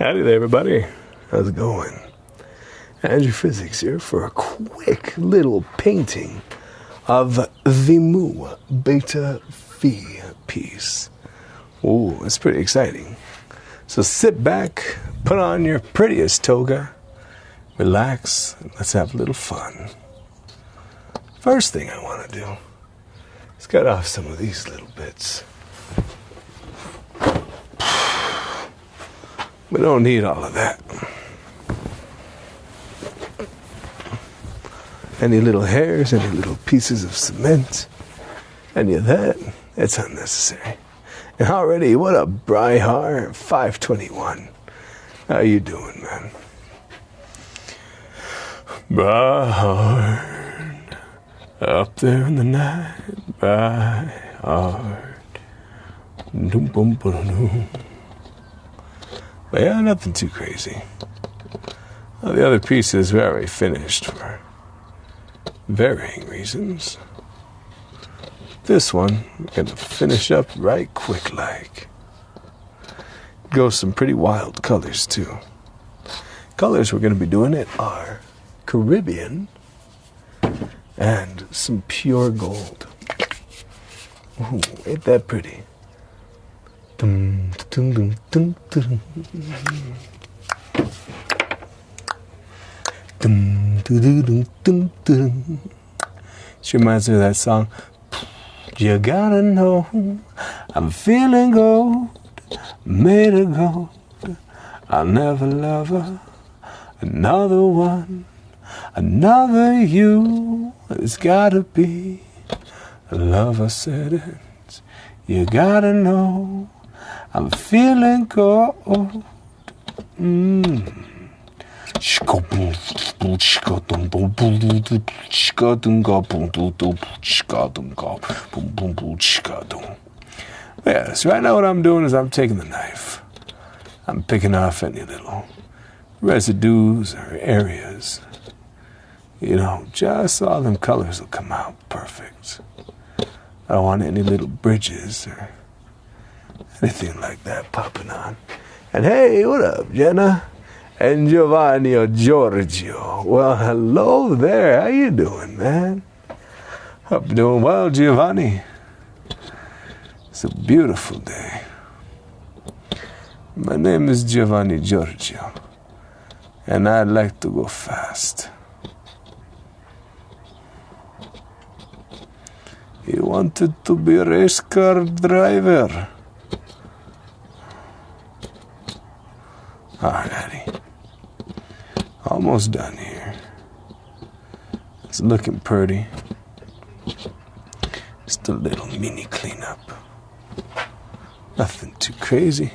Howdy there, everybody. How's it going? Andrew Physics here for a quick little painting of the Mu Beta Phi piece. Ooh, it's pretty exciting. So sit back, put on your prettiest toga, relax, and let's have a little fun. First thing I want to do is cut off some of these little bits. We don't need all of that. Any little hairs, any little pieces of cement, any of that, it's unnecessary. And already, what up, Bryhar 521? How you doing, man? Bryhard, up there in the night, Bryhard. Doom, boom, boom, boom. But yeah, nothing too crazy. Well, the other pieces we already finished for varying reasons. This one, we're gonna finish up right quick like. Go some pretty wild colors too. Colors we're gonna be doing it are Caribbean and some pure gold. Ooh, ain't that pretty? Dum, dum, dum, dum, dum. Dum, dum, dum, dum, dum. She reminds me of that song. You gotta know, I'm feeling gold, made of gold. I'll never love her, another one, another you. It's gotta be a lover said it. You gotta know, I'm feeling gold. Yes, right now what I'm doing is I'm taking the knife. I'm picking off any little residues or areas. You know, just so all them colors will come out perfect. I don't want any little bridges or anything like that popping on. And hey, what up, Jenna? And Giovanni or Giorgio. Well, hello there. How you doing, man? Hope you're doing well, Giovanni. It's a beautiful day. My name is Giovanni Giorgio, and I like to go fast. He wanted to be a race car driver. Alrighty. Almost done here. It's looking pretty. Just a little mini cleanup. Nothing too crazy.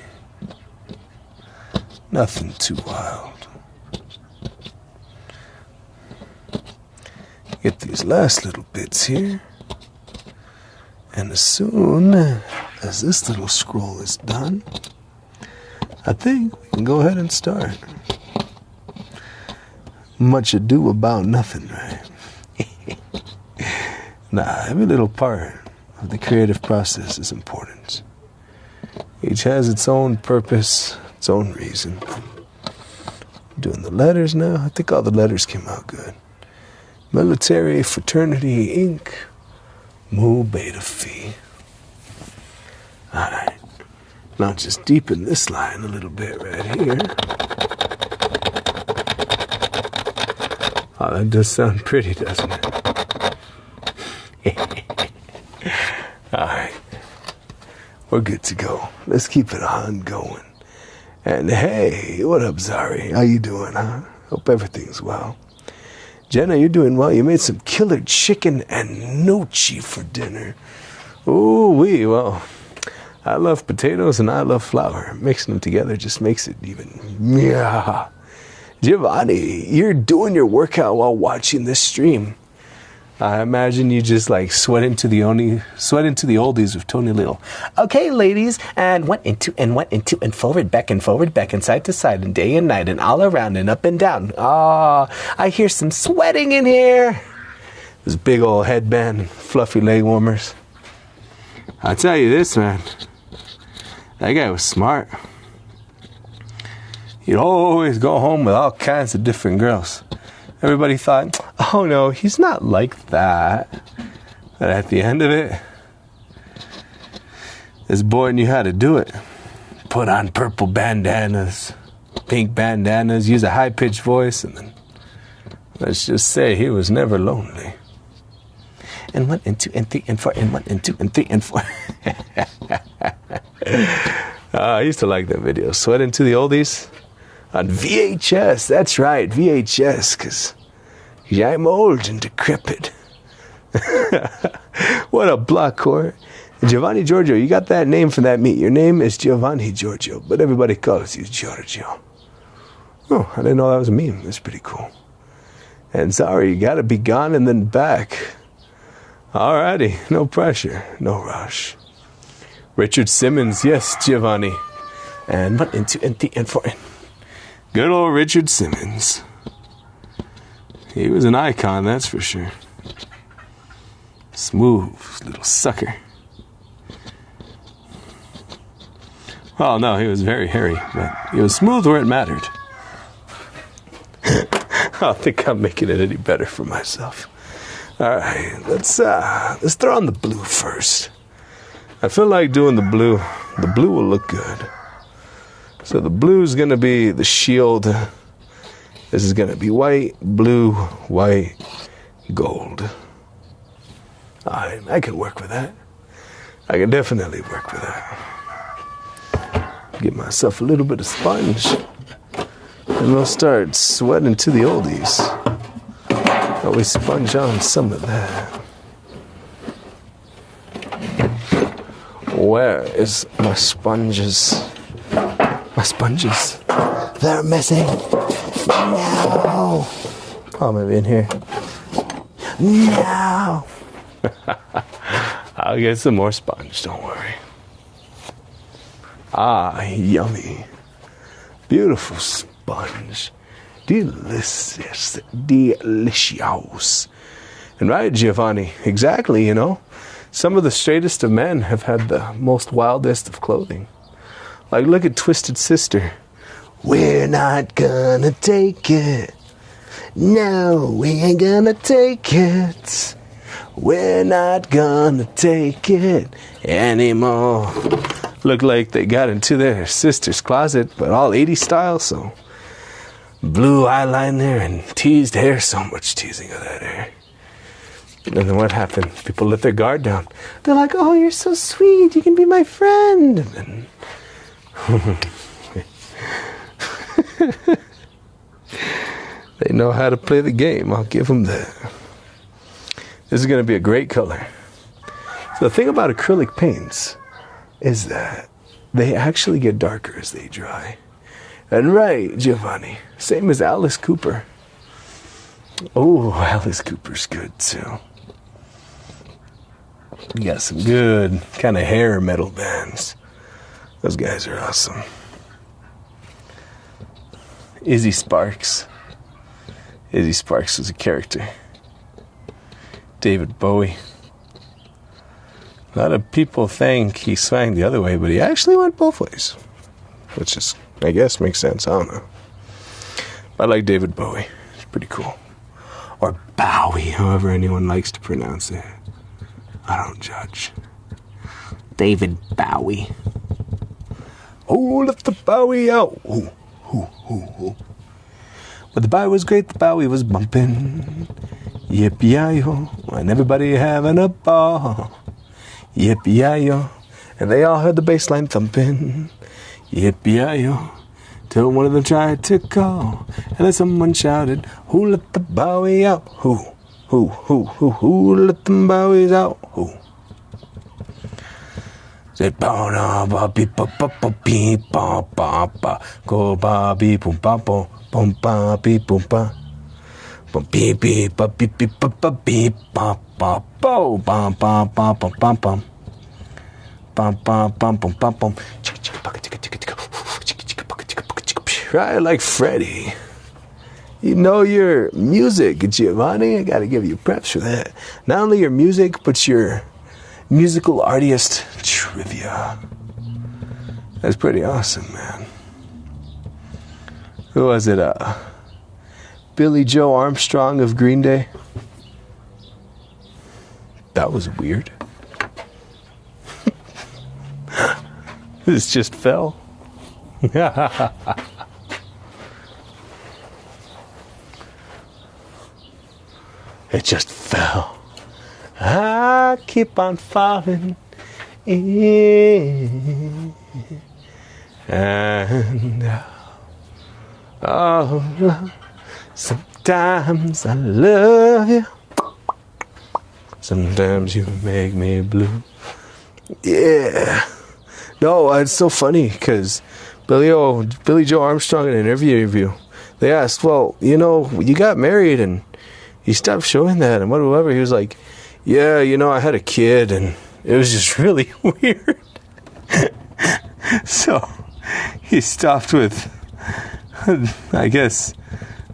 Nothing too wild. Get these last little bits here. And as soon as this little scroll is done, I think we can go ahead and start. Much ado about nothing, right? Nah, every little part of the creative process is important. Each has its own purpose, its own reason. Doing the letters now. I think all the letters came out good. Military Fraternity Inc. Mu Beta Phi. Alright. Now just deepen this line a little bit right here. Oh, that does sound pretty, doesn't it? Alright. We're good to go. Let's keep it on going. And hey, what up, Zari? How you doing, huh? Hope everything's well. Jenna, you're doing well. You made some killer chicken and gnocchi for dinner. Ooh-wee, well, I love potatoes and I love flour. Mixing them together just makes it even... Yeah. Giovanni, you're doing your workout while watching this stream. I imagine you just like sweat into the oldies with Tony Lil. Okay, ladies, and went into and forward, back and side to side and day and night and all around and up and down. Ah, I hear some sweating in here. This big old headband, fluffy leg warmers. I'll tell you this, man. That guy was smart. He'd always go home with all kinds of different girls. Everybody thought, oh no, he's not like that. But at the end of it, this boy knew how to do it. Put on purple bandanas, pink bandanas, use a high-pitched voice, and then let's just say he was never lonely. And 1 and 2 and 3 and 4 and 1 and 2 and 3 and 4. I used to like that video. Sweat into the Oldies on VHS. That's right, VHS, because I'm old and decrepit. What a block court. Giovanni Giorgio, you got that name from that meet. Your name is Giovanni Giorgio, but everybody calls you Giorgio. Oh, I didn't know that was a meme. That's pretty cool. And sorry, you gotta be gone and then back. Alrighty, no pressure, no rush. Richard Simmons, yes, Giovanni. And 1 and 2 and 3 and 4. Good old Richard Simmons. He was an icon, that's for sure. Smooth little sucker. Well, no, he was very hairy, but he was smooth where it mattered. I don't think I'm making it any better for myself. All right, let's throw on the blue first. I feel like doing the blue. The blue will look good. So the blue is going to be the shield. This is going to be white, blue, white, gold. All right, I can work with that. I can definitely work with that. Get myself a little bit of sponge. And we'll start sweating to the oldies. Always sponge on some of that. Where is my sponges? My sponges. They're missing. No. Oh, maybe in here. No. I'll get some more sponge, don't worry. Ah, yummy. Beautiful sponge. Delicious. Delicious. And right, Giovanni, exactly, you know. Some of the straightest of men have had the most wildest of clothing. Like, look at Twisted Sister. We're not gonna take it. No, we ain't gonna take it. We're not gonna take it anymore. Looked like they got into their sister's closet, but all 80s style, so blue eyeliner and teased hair. So much teasing of that hair. And then what happened? People let their guard down. They're like, oh, you're so sweet. You can be my friend. And then they know how to play the game. I'll give them that. This is going to be a great color. So the thing about acrylic paints is that they actually get darker as they dry. And right, Giovanni, same as Alice Cooper. Oh, Alice Cooper's good too. You got some good kind of hair metal bands. Those guys are awesome. Izzy Sparks. Izzy Sparks was a character. David Bowie. A lot of people think he swang the other way, but he actually went both ways. Which is, I guess, makes sense. I don't know. I like David Bowie. It's pretty cool. Or Bowie, however anyone likes to pronounce it. I don't judge. David Bowie. Oh, let the Bowie out. Ooh, ooh, ooh, ooh. But the Bowie was great, the Bowie was bumping. Yippee-yi-yo, and everybody having a ball. Yippee-yi-yo, and they all heard the bass line thumping. Yippee-yi-yo, till one of them tried to call, and then someone shouted, who let the Bowie out? Who let them Bowies out? Who? Said ba na ba beep ba ba ba beep ba ba ba go ba beep boom ba boom boom ba beep boom ba boom beep beep ba beep beep ba ba beep ba ba bo ba ba ba ba ba ba ba ba ba ba ba ba. Right, like Freddie. You know your music, Giovanni. I gotta give you props for that. Not only your music, but your musical artist trivia. That's pretty awesome, man. Who was it? Billy Joe Armstrong of Green Day. That was weird. This just fell. It just fell. I keep on falling in. And oh, sometimes I love you. Sometimes you make me blue. Yeah. No, it's so funny because Billy Joe Armstrong in an interview, they asked, well, you know, you got married and you stopped showing that and whatever. He was like, yeah, you know, I had a kid and it was just really weird. So he stopped with, I guess,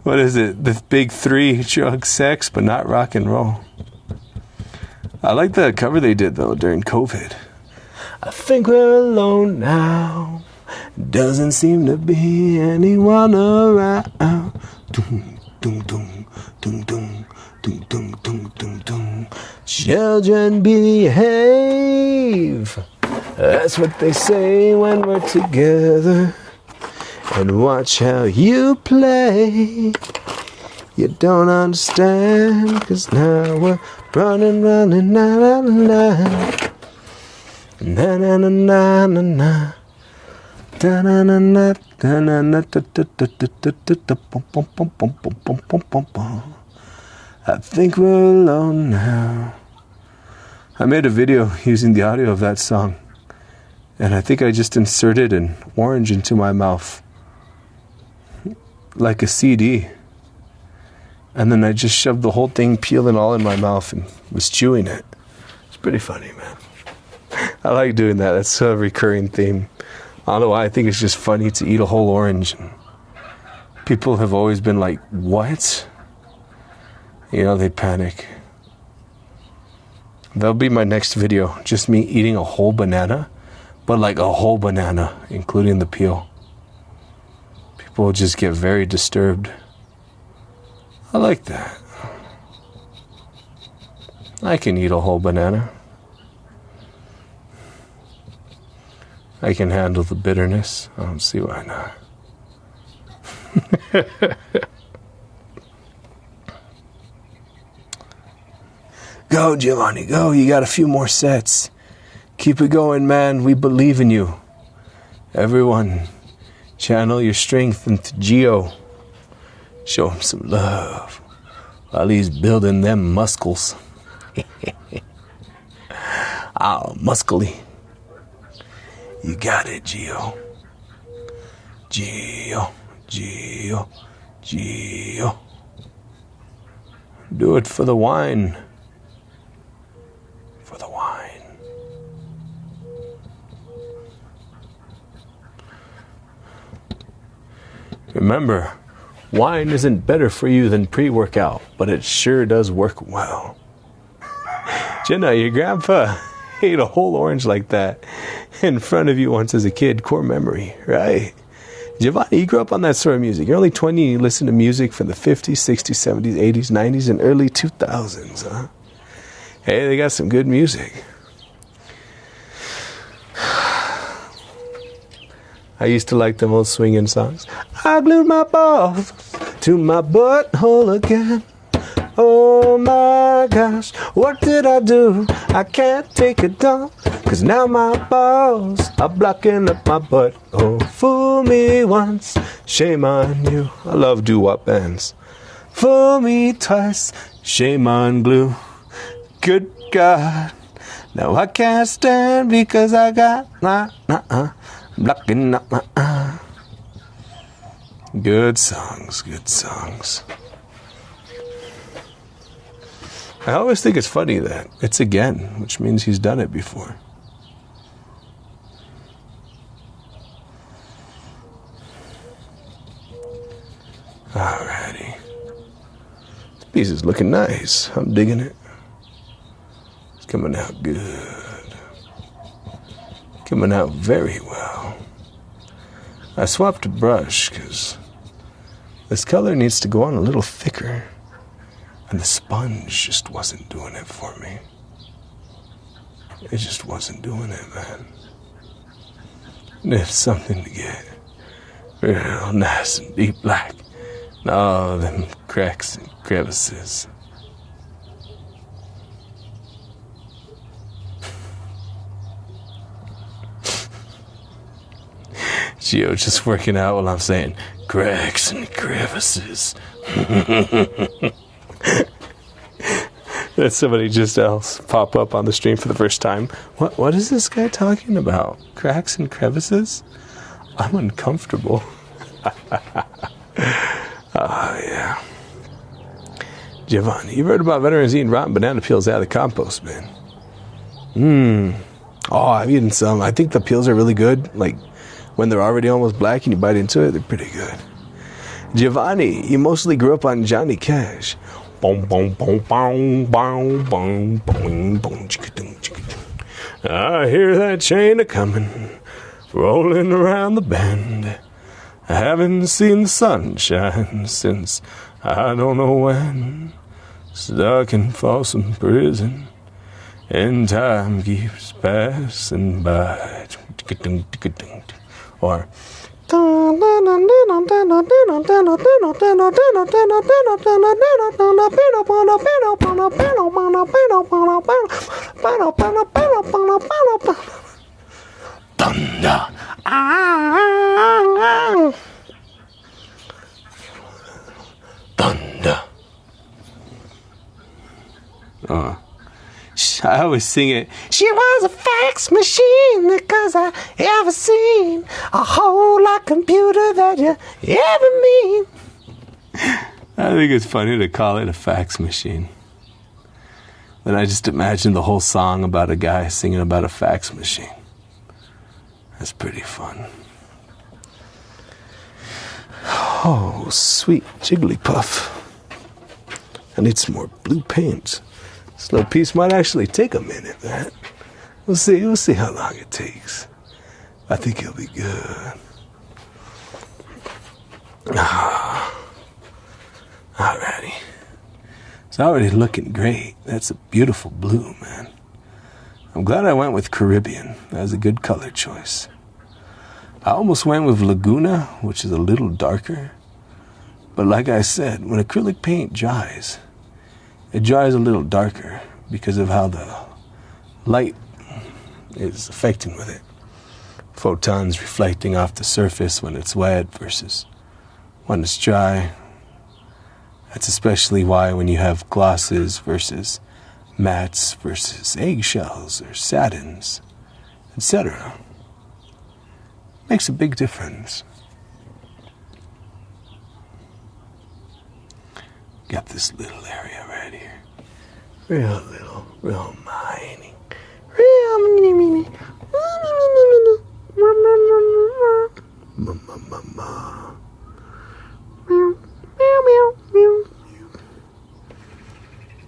what is it? The big three: drugs, sex, but not rock and roll. I like the cover they did, though, during COVID. I think we're alone now. Doesn't seem to be anyone around. Doom, doom, doom, doom, doom, doom, doom, doom, doom, doom. Children behave. That's what they say when we're together. And watch how you play. You don't understand, 'cause now we're running, na na na na na na na na na. Da na na na da na na da da da da da da bum bum bum bum bum bum bum bum. I think we're alone now. I made a video using the audio of that song, and I think I just inserted an orange into my mouth like a CD. And then I just shoved the whole thing, peeling all in my mouth, and was chewing it. It's pretty funny, man. I like doing that. That's a recurring theme. I don't know why. I think it's just funny to eat a whole orange. And people have always been like, what? You know, they panic. That'll be my next video. Just me eating a whole banana, but like a whole banana, including the peel. People will just get very disturbed. I like that. I can eat a whole banana. I can handle the bitterness. I don't see why not. Go, Giovanni, go. You got a few more sets. Keep it going, man. We believe in you. Everyone, channel your strength into Gio. Show him some love while he's building them muscles. Oh, muscly. You got it, Gio. Gio, Gio, Gio. Do it for the wine. For the wine. Remember, wine isn't better for you than pre-workout, but it sure does work well. Jenna, your grandpa ate a whole orange like that in front of you once as a kid. Core memory, right? Giovanni, you grew up on that sort of music. You're only 20 and you listen to music from the 50s, 60s, 70s, 80s, 90s, and early 2000s, huh? Hey, they got some good music. I used to like them old swinging songs. I glued my balls to my butthole again. Oh my gosh, what did I do? I can't take it down, 'cause now my balls are blocking up my butt. Oh, fool me once, shame on you. I love doo-wop bands. Fool me twice, shame on glue. Good God, now I can't stand because I got blocking up my Good songs, good songs. I always think it's funny that it's again, which means he's done it before. Alrighty. This piece is looking nice. I'm digging it. It's coming out good. Coming out very well. I swapped a brush because This color needs to go on a little thicker. And the sponge just wasn't doing it for me. It just wasn't doing it, man. It's something to get real nice and deep black. And all them cracks and crevices. Gio just working out while I'm saying cracks and crevices. That's somebody just else pop up on the stream for the first time. What is this guy talking about? Cracks and crevices? I'm uncomfortable. Oh, yeah. Giovanni, you've heard about veterans eating rotten banana peels out of the compost bin. Oh, I've eaten some. I think the peels are really good. Like, when they're already almost black and you bite into it, they're pretty good. Giovanni, you mostly grew up on Johnny Cash. Boom, boom, boom, boom, boom, boom, boom, boom, I hear that chain a-coming, rolling around the bend. I haven't seen the sunshine since I don't know when. Stuck in Folsom Prison, and time keeps passing by. Or thunder. Thunder. I always sing it. She was a fax machine because I ever seen a whole lot computer that you ever mean. I think it's funny to call it a fax machine. Then I just imagine the whole song about a guy singing about a fax machine. That's pretty fun. Oh, sweet Jigglypuff. I need some more blue paint. Snow piece might actually take a minute, man. We'll see how long it takes. I think it'll be good. Alrighty. It's already looking great. That's a beautiful blue, man. I'm glad I went with Caribbean. That was a good color choice. I almost went with Laguna, which is a little darker. But like I said, when acrylic paint dries, it dries a little darker because of how the light is affecting with it. Photons reflecting off the surface when it's wet versus when it's dry. That's especially why when you have glosses versus mattes versus eggshells or satins, etc. Makes a big difference. Got this little area right here. Real little, real mining. Real mini mini.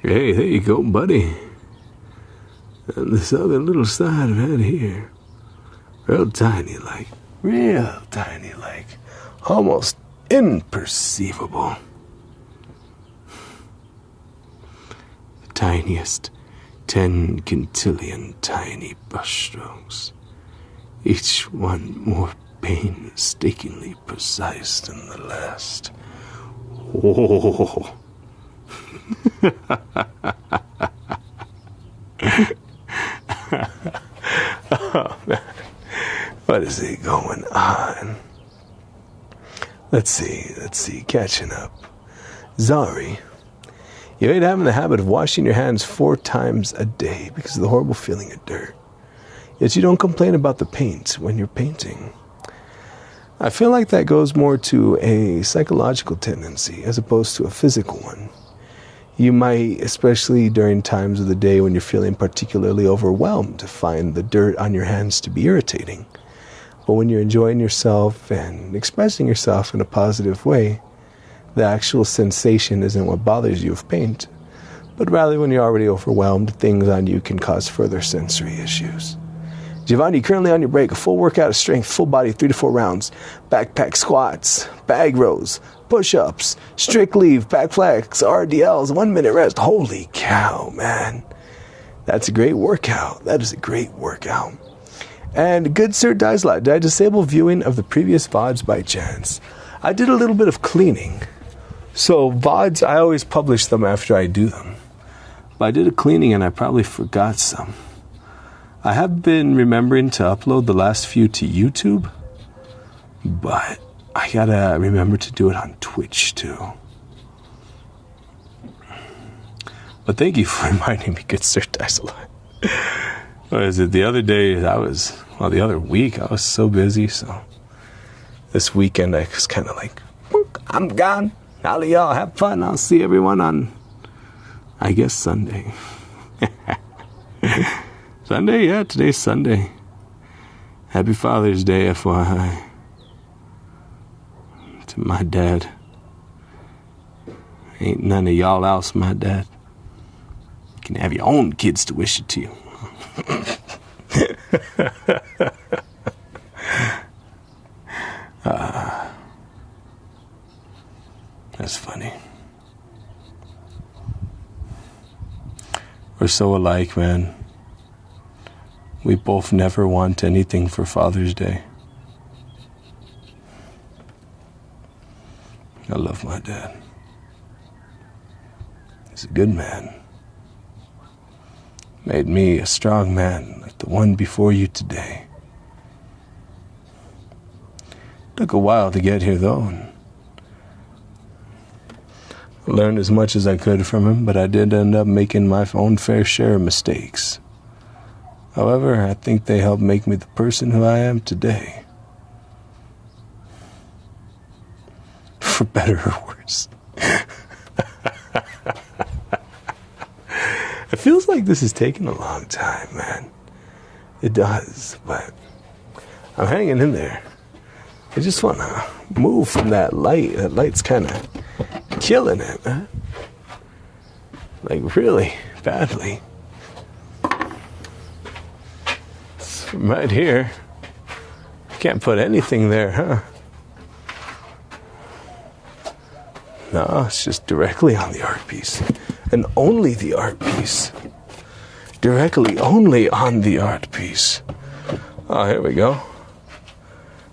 Hey, there you go, buddy. And this other little side right here. Real tiny like. Real tiny like. Almost imperceivable. Tiniest 10 quintillion tiny brushstrokes, each one more painstakingly precise than the last. Oh. Oh, man. What is it going on? Let's see, catching up. Zari. You ain't having the habit of washing your hands 4 times a day because of the horrible feeling of dirt. Yet you don't complain about the paint when you're painting. I feel like that goes more to a psychological tendency as opposed to a physical one. You might, especially during times of the day when you're feeling particularly overwhelmed, find the dirt on your hands to be irritating. But when you're enjoying yourself and expressing yourself in a positive way, the actual sensation isn't what bothers you of paint, but rather when you're already overwhelmed, things on you can cause further sensory issues. Giovanni, currently on your break, a full workout of strength, full body, 3 to 4 rounds, backpack squats, bag rows, push-ups, strict leave, back flex, RDLs, 1 minute rest. Holy cow, man. That's a great workout. That is a great workout. And good Sir Dizelot, did I disable viewing of the previous VODs by chance? I did a little bit of cleaning. So VODs, I always publish them after I do them. But I did a cleaning and I probably forgot some. I have been remembering to upload the last few to YouTube, but I gotta remember to do it on Twitch too. But thank you for reminding me, good Sir Dizelot. What is it? The other week, I was so busy, so this weekend I was kind of like, I'm gone. All of y'all have fun. I'll see everyone on, I guess, Sunday. Sunday? Yeah, today's Sunday. Happy Father's Day, FYI. To my dad. Ain't none of y'all else my dad. You can have your own kids to wish it to you. That's funny. We're so alike, man. We both never want anything for Father's Day. I love my dad. He's a good man. Made me a strong man like the one before you today. Took a while to get here though, and I learned as much as I could from him, but I did end up making my own fair share of mistakes. However, I think they helped make me the person who I am today. For better or worse. It feels like this is taking a long time, man. It does, but I'm hanging in there. I just want to move from that light. That light's kind of killing it, man. Like, really badly. It's from right here. Can't put anything there, huh? No, it's just directly on the art piece. And only the art piece. Directly only on the art piece. Oh, here we go.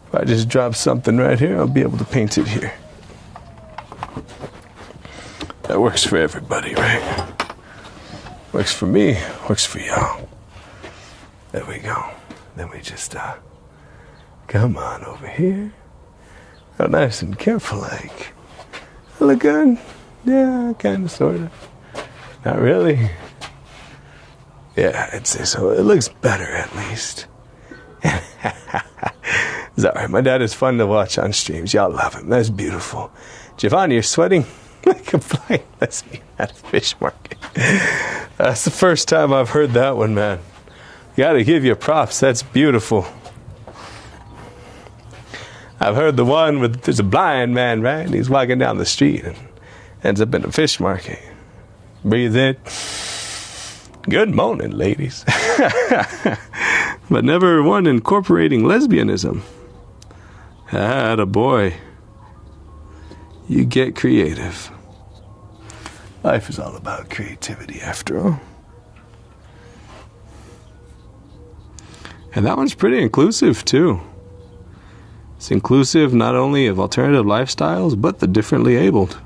If I just drop something right here, I'll be able to paint it here. That works for everybody, right? Works for me, works for y'all. There we go. Then we just, come on over here. Oh, nice and careful, like. Look good? Yeah, kind of, sort of. Not really. Yeah, I'd say so. It looks better, at least. Sorry, my dad is fun to watch on streams. Y'all love him. That's beautiful. Giovanni, you're sweating like a blind lesbian at a fish market. That's the first time I've heard that one, man. Gotta give you props. That's beautiful. I've heard the one with, there's a blind man, right? And he's walking down the street and ends up in a fish market. Breathe in. Good morning, ladies. But never one incorporating lesbianism. Atta boy. You get creative. Life is all about creativity, after all. And that one's pretty inclusive, too. It's inclusive not only of alternative lifestyles, but the differently abled.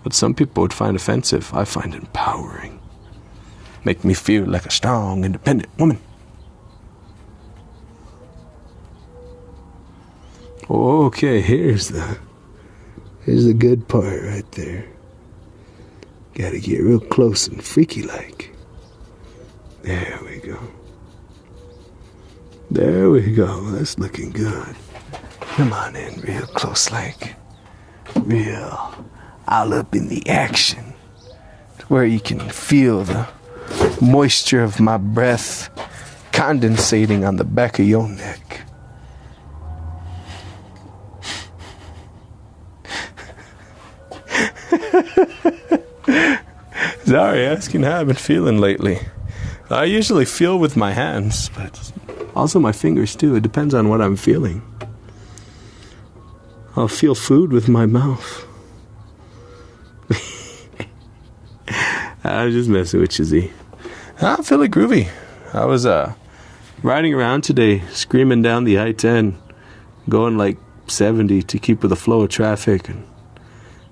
What some people would find offensive, I find empowering. Make me feel like a strong, independent woman. Okay, here's the good part right there. Gotta get real close and freaky-like. There we go. There we go. That's looking good. Come on in real close like. Real all up in the action. To where you can feel the moisture of my breath condensating on the back of your neck. Sorry, asking how I've been feeling lately. I usually feel with my hands, but also my fingers too. It depends on what I'm feeling. I'll feel food with my mouth. I'm just messing with you, Z. I'm feeling groovy. I was riding around today, screaming down the I-10, going like 70 to keep with the flow of traffic, and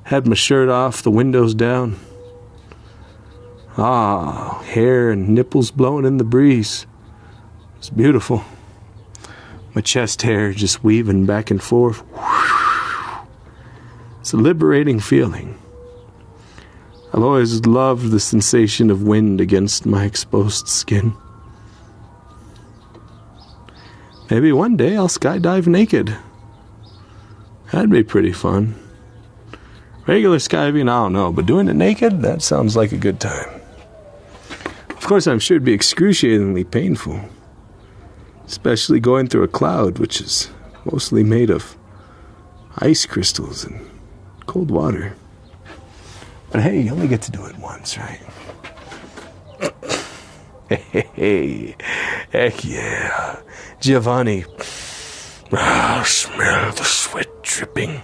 had my shirt off, the windows down. Hair and nipples blowing in the breeze. It's beautiful. My chest hair just weaving back and forth. It's a liberating feeling. I've always loved the sensation of wind against my exposed skin. Maybe one day I'll skydive naked. That'd be pretty fun. Regular skiving, I don't know, but doing it naked, that sounds like a good time. Of course, I'm sure it'd be excruciatingly painful, especially going through a cloud, which is mostly made of ice crystals and cold water. But hey, you only get to do it once, right? Hey, heck yeah. Giovanni. Smell the sweat dripping.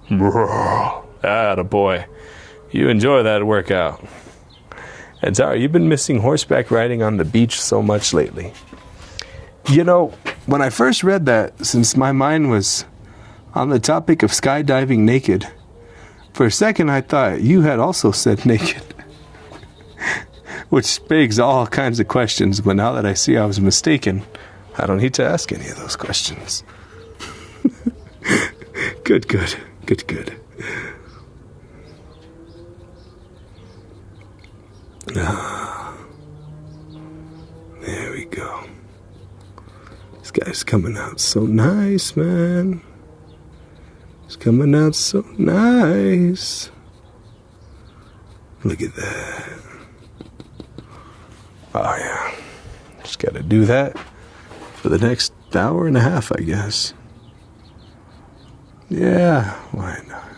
Attaboy. You enjoy that workout. And sorry, you've been missing horseback riding on the beach so much lately. You know, when I first read that, since my mind was on the topic of skydiving naked, for a second I thought you had also said naked. Which begs all kinds of questions, but now that I see I was mistaken, I don't need to ask any of those questions. Good. There we go. This guy's coming out so nice, man. He's coming out so nice. Look at that. Oh, yeah. Just gotta do that for the next hour and a half, I guess. Yeah, why not?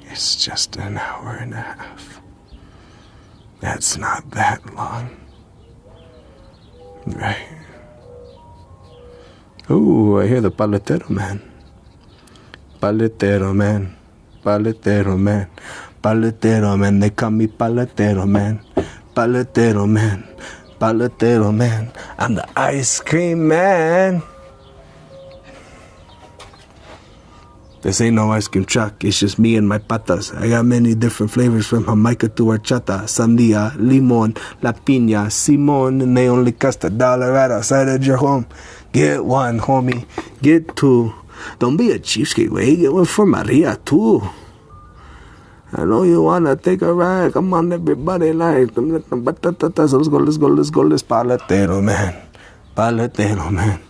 It's just an hour and a half. That's not that long. Right. Ooh, I hear the paletero man. Paletero man. Paletero man. Paletero man. They call me paletero man. Paletero man. Paletero man. I'm the ice cream man. This ain't no ice cream truck, it's just me and my patas. I got many different flavors from Jamaica to horchata, sandia, limon, la piña, simon, and they only cost $1 right outside of your home. Get one, homie. Get two. Don't be a cheapskate, way. Get one for Maria, too. I know you wanna take a ride. Come on, everybody, like. So let's go. Let's paletero, man. Paletero, man.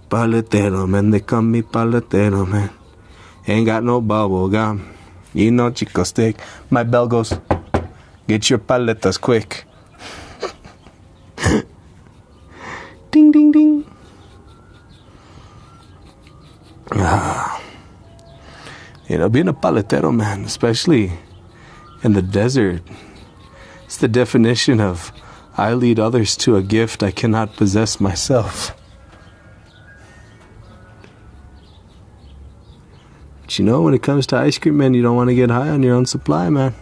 Paletero, man. They call me paletero, man. Ain't got no bubble gum. You know, Chico Stick. My bell goes, get your paletas quick. Ding, ding, ding. You know, being a paletero, man, especially in the desert, it's the definition of I lead others to a gift I cannot possess myself. But you know, when it comes to ice cream, man, you don't want to get high on your own supply, man.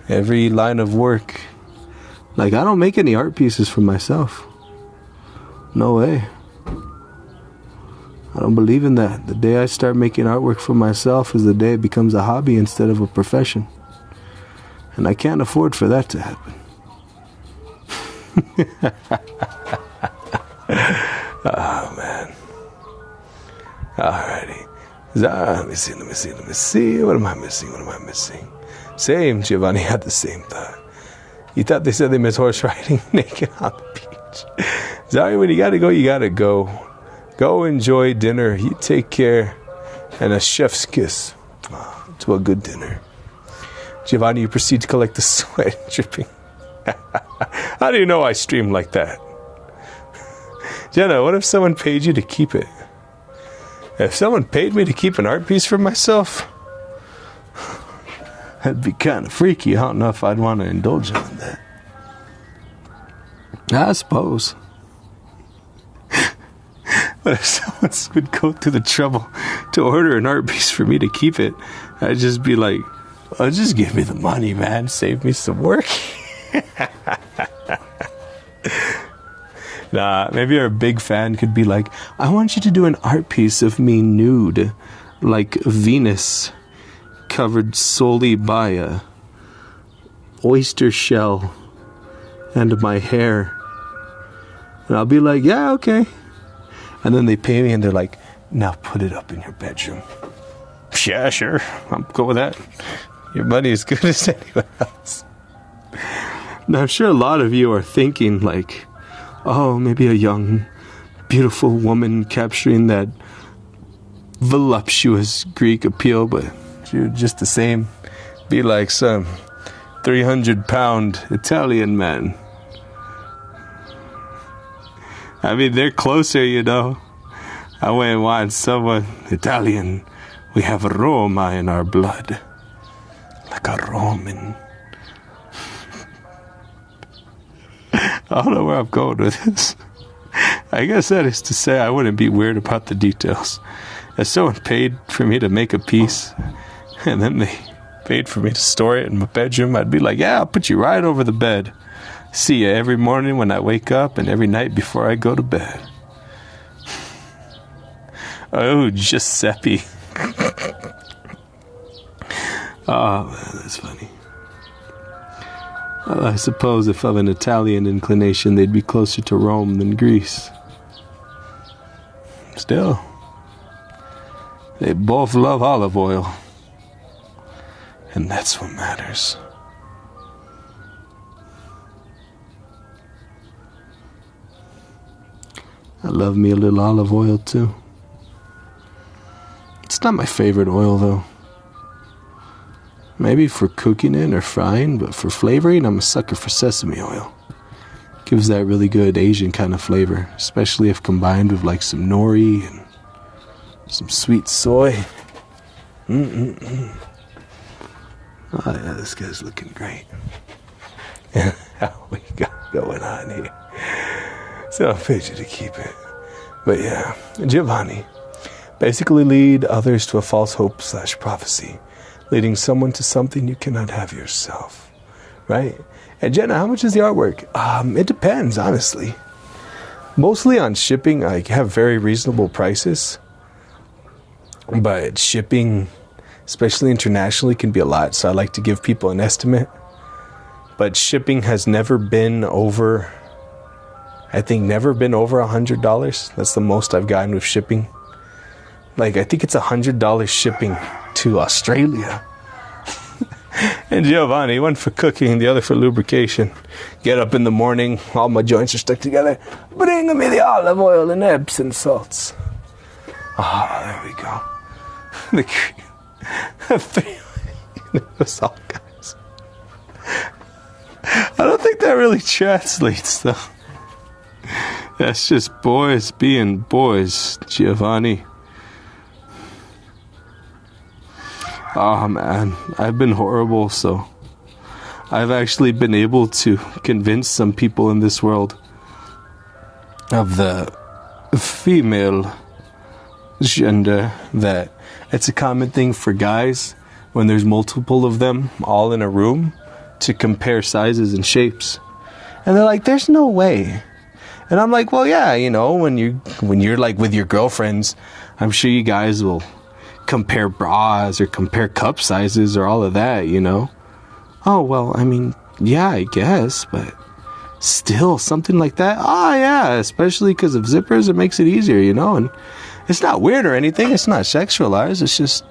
Every line of work. Like, I don't make any art pieces for myself. No way. I don't believe in that. The day I start making artwork for myself is the day it becomes a hobby instead of a profession. And I can't afford for that to happen. Oh, man. Alrighty. Let me see. What am I missing? Same, Giovanni had the same thought. You thought they said they miss horse riding naked on the beach. Sorry, when you gotta go, you gotta go. Go enjoy dinner. You take care. And a chef's kiss to a good dinner. Giovanni, you proceed to collect the sweat dripping. How do you know I stream like that? Jenna, what if someone paid you to keep it? If someone paid me to keep an art piece for myself, That'd be kind of freaky. I don't know if I'd want to indulge him in that. I suppose. But if someone would go through the trouble to order an art piece for me to keep it, I'd just be like, oh, just give me the money, man. Save me some work. Nah, maybe our big fan could be like, I want you to do an art piece of me nude, like Venus, covered solely by a oyster shell and my hair. And I'll be like, yeah, okay. And then they pay me and they're like, now put it up in your bedroom. Yeah, sure. I'm cool with that. Your money is good as anyone else. Now, I'm sure a lot of you are thinking like, oh, maybe a young, beautiful woman capturing that voluptuous Greek appeal, but she would just the same be like some 300-pound Italian man. I mean, they're closer, you know. I wouldn't want someone Italian. We have Roma in our blood. Like a Roman. I don't know where I'm going with this. I guess that is to say I wouldn't be weird about the details. If someone paid for me to make a piece, and then they paid for me to store it in my bedroom, I'd be like, yeah, I'll put you right over the bed. See you every morning when I wake up and every night before I go to bed. Oh, Giuseppe. Oh, man, that's funny. Well, I suppose if of an Italian inclination, they'd be closer to Rome than Greece. Still, they both love olive oil. And that's what matters. I love me a little olive oil, too. It's not my favorite oil, though. Maybe for cooking it or frying, but for flavoring, I'm a sucker for sesame oil. Gives that really good Asian kind of flavor, especially if combined with like some nori and some sweet soy. Oh yeah, this guy's looking great. How we got going on here? So I'll pay you to keep it. But yeah, Giovanni. Basically lead others to a false hope/prophecy. Leading someone to something you cannot have yourself. Right? And Jenna, how much is the artwork? It depends, honestly. Mostly on shipping, I have very reasonable prices. But shipping, especially internationally, can be a lot. So I like to give people an estimate. But shipping has never been over, I think never been over $100. That's the most I've gotten with shipping. Like, I think it's $100 shipping to Australia. And Giovanni, one for cooking, the other for lubrication. Get up in the morning, all my joints are stuck together. Bring me the olive oil and Epsom salts. There we go. Those all guys. I don't think that really translates, though. That's just boys being boys, Giovanni. Oh man, I've been horrible, so I've actually been able to convince some people in this world of the female gender that it's a common thing for guys when there's multiple of them all in a room to compare sizes and shapes. And they're like, there's no way. And I'm like, well, yeah, you know, when you're like with your girlfriends, I'm sure you guys will compare bras or compare cup sizes or all of that, you know. Oh, well, I mean, yeah, I guess, but still something like that. Oh, yeah, especially because of zippers, it makes it easier, you know. And it's not weird or anything. It's not sexualized. It's just,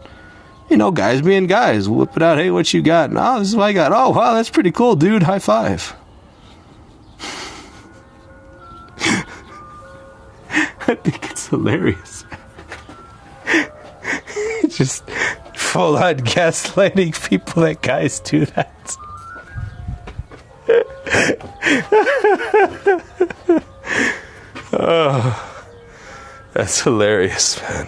you know, guys being guys. Whip it out. Hey, what you got? Oh, this is what I got. Oh, wow, that's pretty cool, dude. High five. I think it's hilarious. Just full on gaslighting people that guys do that. Oh, that's hilarious, man.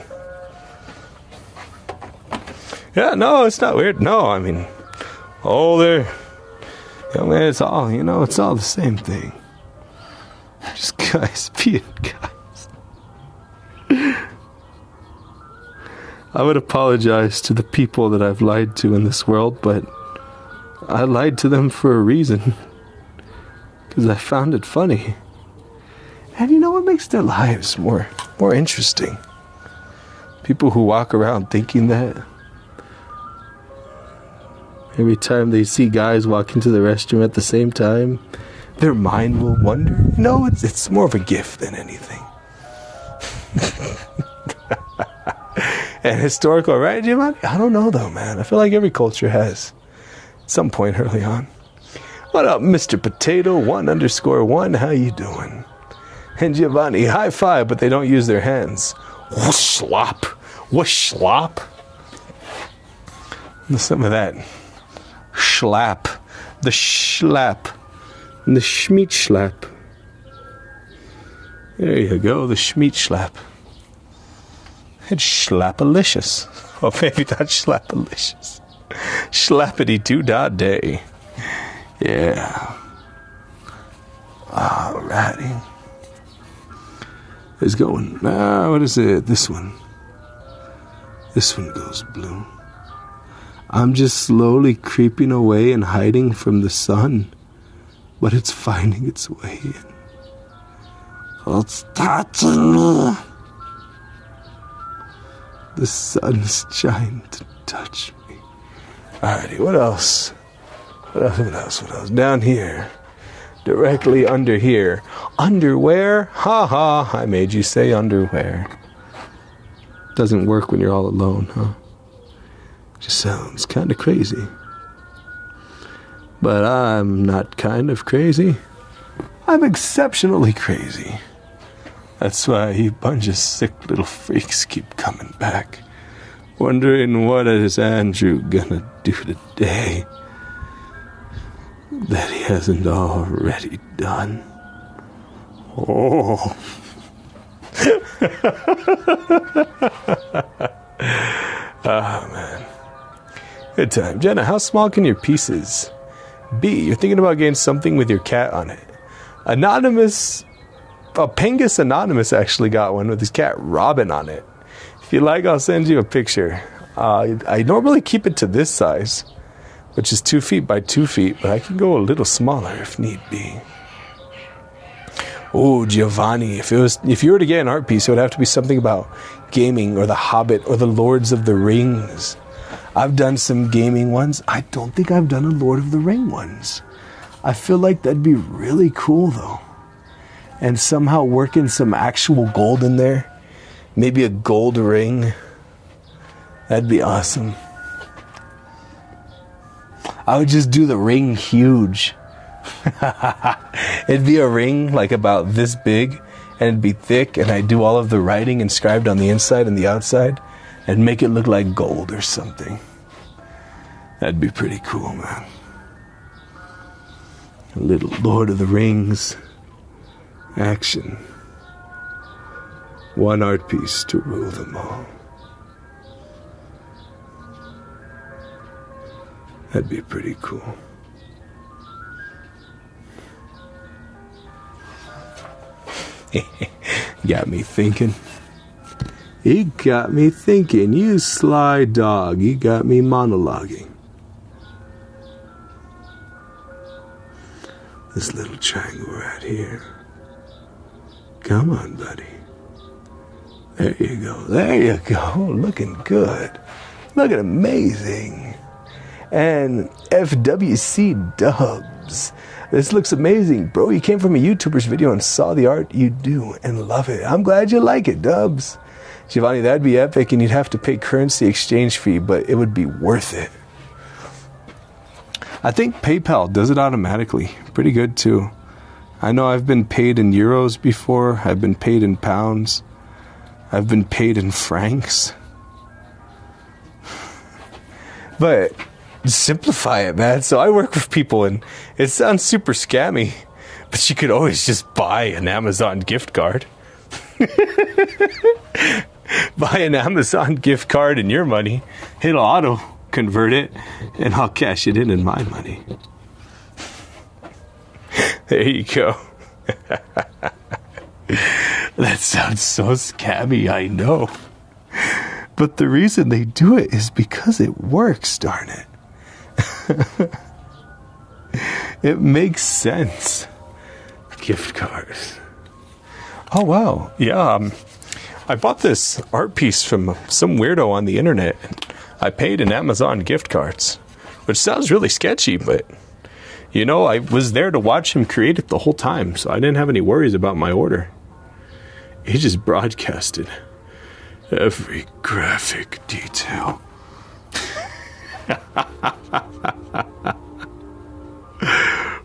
Yeah, no, it's not weird. No, I mean, older. Young man, it's all, it's all the same thing. Just guys being guys. I would apologize to the people that I've lied to in this world, but I lied to them for a reason. Because I found it funny. And you know what makes their lives more interesting? People who walk around thinking that. Every time they see guys walk into the restroom at the same time, their mind will wonder. No, it's more of a gift than anything. And historical, right, Giovanni? I don't know though, man. I feel like every culture has at some point early on. What up, Mr. Potato 1_1? How you doing? And Giovanni, high five, but they don't use their hands. Whoosh slop. Whoosh slop. Some of that. Schlap. The schlap. And the schmeat schlap. There you go, the schmeat schlap. It's schlapalicious. Oh, maybe not schlapalicious. Schlappity-doo-dah-day. Yeah. Alrighty. It's going. What is it? This one. This one goes blue. I'm just slowly creeping away and hiding from the sun, but it's finding its way in. It's touching me. The sun's trying to touch me. Alrighty, what else? What else? Down here. Directly under here. Underwear? Ha ha, I made you say underwear. Doesn't work when you're all alone, huh? Just sounds kind of crazy. But I'm not kind of crazy. I'm exceptionally crazy. That's why you bunch of sick little freaks keep coming back, wondering what is Andrew gonna do today that he hasn't already done. Oh. Oh, man. Good time. Jenna, how small can your pieces be? You're thinking about getting something with your cat on it. Anonymous... Pengus Anonymous actually got one with his cat Robin on it. If you like, I'll send you a picture. I normally keep it to this size, which is 2 feet by 2 feet, but I can go a little smaller if need be. Oh, Giovanni, if you were to get an art piece, it would have to be something about gaming or The Hobbit or The Lords of the Rings. I've done some gaming ones. I don't think I've done a Lord of the Ring ones. I feel like that'd be really cool, though. And somehow working some actual gold in there. Maybe a gold ring. That'd be awesome. I would just do the ring huge. It'd be a ring like about this big, and it'd be thick, and I'd do all of the writing inscribed on the inside and the outside, and make it look like gold or something. That'd be pretty cool, man. A little Lord of the Rings action. One art piece to rule them all. That'd be pretty cool. Got me thinking. He got me thinking. You sly dog. You got me monologuing. This little triangle right here. Come on, buddy. There you go. There you go. Looking good. Looking amazing. And FWC Dubs. This looks amazing. Bro, you came from a YouTuber's video and saw the art you do and love it. I'm glad you like it, Dubs. Giovanni, that'd be epic, and you'd have to pay currency exchange fee, but it would be worth it. I think PayPal does it automatically. Pretty good, too. I know I've been paid in euros before. I've been paid in pounds. I've been paid in francs. But simplify it, man. So I work with people, and it sounds super scammy, but you could always just buy an Amazon gift card. Buy an Amazon gift card and your money. It'll convert it, and I'll cash it in my money. There you go. That sounds so scammy, I know. But the reason they do it is because it works, darn it. It makes sense. Gift cards. Oh, wow. Yeah, I bought this art piece from some weirdo on the internet. I paid in Amazon gift cards, which sounds really sketchy, but, you know, I was there to watch him create it the whole time, so I didn't have any worries about my order. He just broadcasted every graphic detail.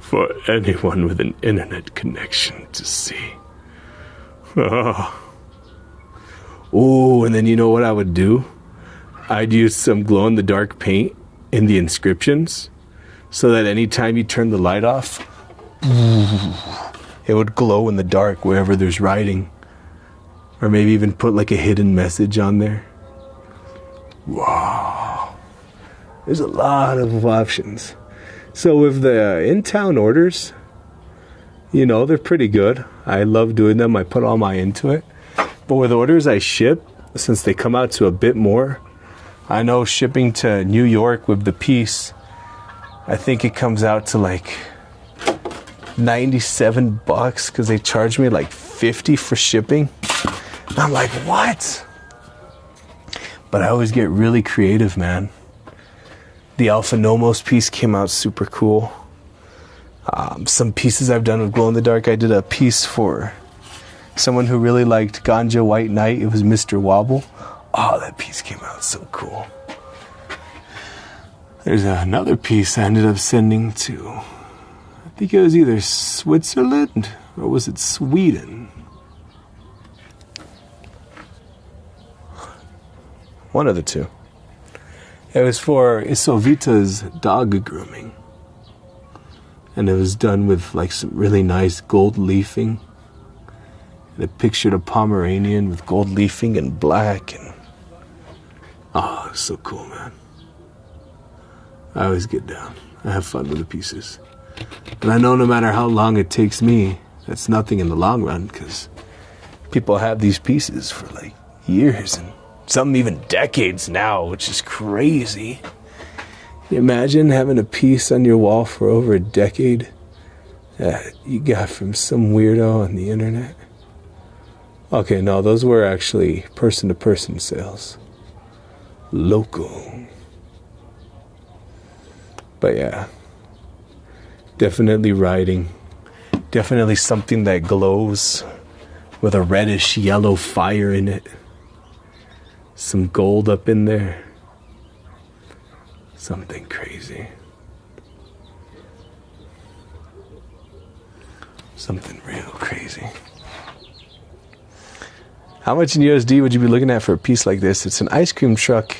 For anyone with an internet connection to see. Oh, and then you know what I would do? I'd use some glow-in-the-dark paint in the inscriptions so that anytime you turn the light off, it would glow in the dark wherever there's writing. Or maybe even put like a hidden message on there. Wow. There's a lot of options. So with the in-town orders, you know, they're pretty good. I love doing them. I put all my into it. But with orders I ship, since they come out to a bit more, I know shipping to New York with the piece, I think it comes out to like $97 because they charge me like $50 for shipping. And I'm like, what? But I always get really creative, man. The Alpha Nomos piece came out super cool. Some pieces I've done with glow in the dark. I did a piece for someone who really liked Ganja White Knight. It was Mr. Wobble. Oh, that piece came out so cool. There's another piece I ended up sending to, I think it was either Switzerland or was it Sweden? One of the two. It was for Isovita's dog grooming. And it was done with like some really nice gold leafing. And it pictured a Pomeranian with gold leafing and black. And oh, it was so cool, man. I always get down. I have fun with the pieces. And I know no matter how long it takes me, that's nothing in the long run, because people have these pieces for like years and some even decades now, which is crazy. Can you imagine having a piece on your wall for over a decade that you got from some weirdo on the internet? Okay, no, those were actually person-to-person sales. Local. But yeah, definitely writing. Definitely something that glows with a reddish yellow fire in it. Some gold up in there. Something crazy. Something real crazy. How much in USD would you be looking at for a piece like this? It's an ice cream truck.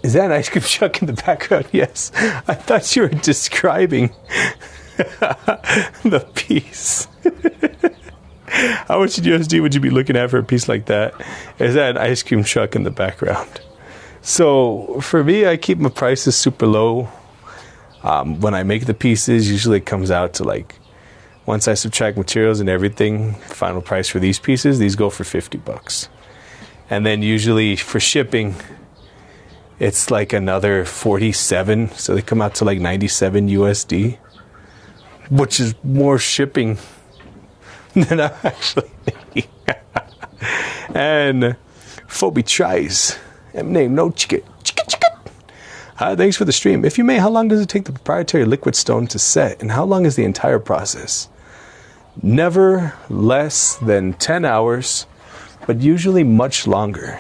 Is that an ice cream truck in the background? Yes. I thought you were describing the piece. How much in USD would you be looking at for a piece like that? Is that an ice cream truck in the background? So for me, I keep my prices super low. When I make the pieces, usually it comes out to like, once I subtract materials and everything, final price for these pieces, these go for $50. And then usually for shipping, it's like another 47. So they come out to like 97 USD, which is more shipping than I'm actually making. And Phoebe tries. Name no chicken. Thanks for the stream. If you may, how long does it take the proprietary liquid stone to set? And how long is the entire process? Never less than 10 hours, but usually much longer.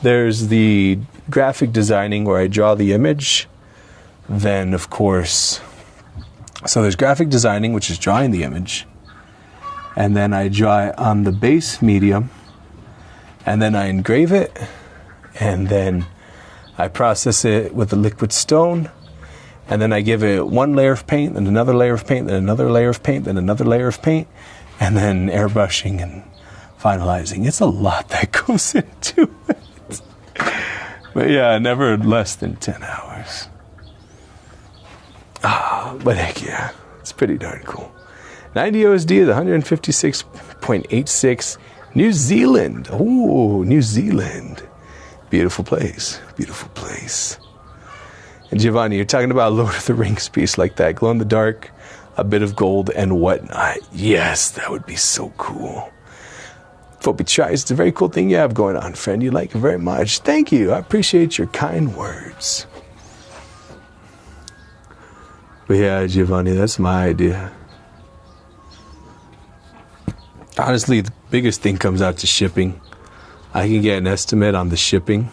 There's the graphic designing where I draw the image. Then, of course, so there's graphic designing, which is drawing the image. And then I draw it on the base medium. And then I engrave it. And then I process it with the liquid stone. And then I give it one layer of paint, then another layer of paint, then another layer of paint, then another layer of paint. And then airbrushing and finalizing. It's a lot that goes into it. But yeah, never less than 10 hours. But heck yeah, it's pretty darn cool. 90 OSD at 156.86. New Zealand. Oh, New Zealand. Beautiful place. Beautiful place. And Giovanni, you're talking about a Lord of the Rings piece like that. Glow in the dark, a bit of gold and whatnot. Yes, that would be so cool. PHI, it's a very cool thing you have going on, friend. You like it very much. Thank you. I appreciate your kind words. But yeah, Giovanni, that's my idea. Honestly, the biggest thing comes out to shipping. I can get an estimate on the shipping.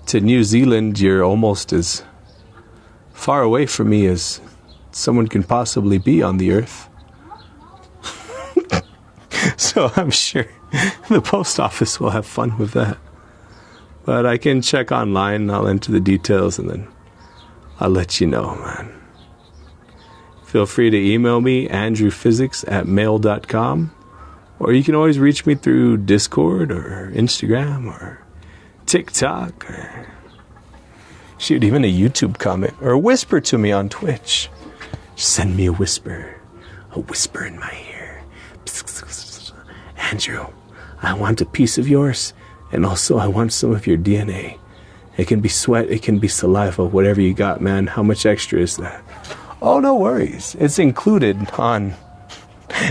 To New Zealand, you're almost as far away from me as someone can possibly be on the earth. So I'm sure the post office will have fun with that. But I can check online, I'll enter the details, and then I'll let you know, man. Feel free to email me, andrewphysics@mail.com, or you can always reach me through Discord or Instagram or TikTok, or shoot, even a YouTube comment, or whisper to me on Twitch. Send me a whisper in my ear. Andrew, I want a piece of yours, and also I want some of your DNA. It can be sweat, it can be saliva, whatever you got, man. How much extra is that? Oh, no worries. It's included on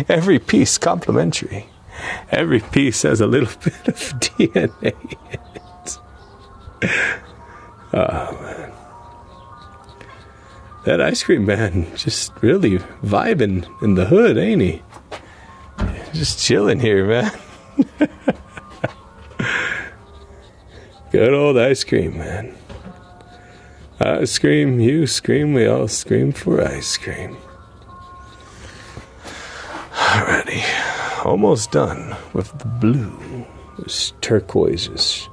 every piece, complimentary. Every piece has a little bit of DNA in it. Oh, man. That ice cream man just really vibing in the hood, ain't he? Just chilling here, man. Good old ice cream, man. I scream, you scream, we all scream for ice cream. Alrighty. Almost done with the blue. This turquoise-ish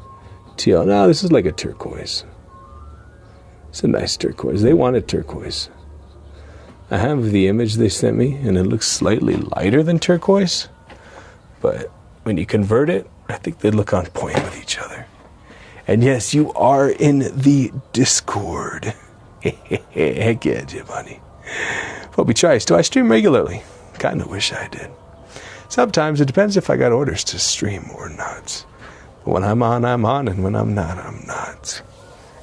teal. No, this is like a turquoise. It's a nice turquoise. They wanted turquoise. I have the image they sent me, and it looks slightly lighter than turquoise. But when you convert it, I think they look on point with each other. And yes, you are in the Discord. Heck yeah, Giovanni. PHI, do I stream regularly? Kind of wish I did. Sometimes it depends if I got orders to stream or not. But when I'm on, I'm on, and when I'm not, I'm not.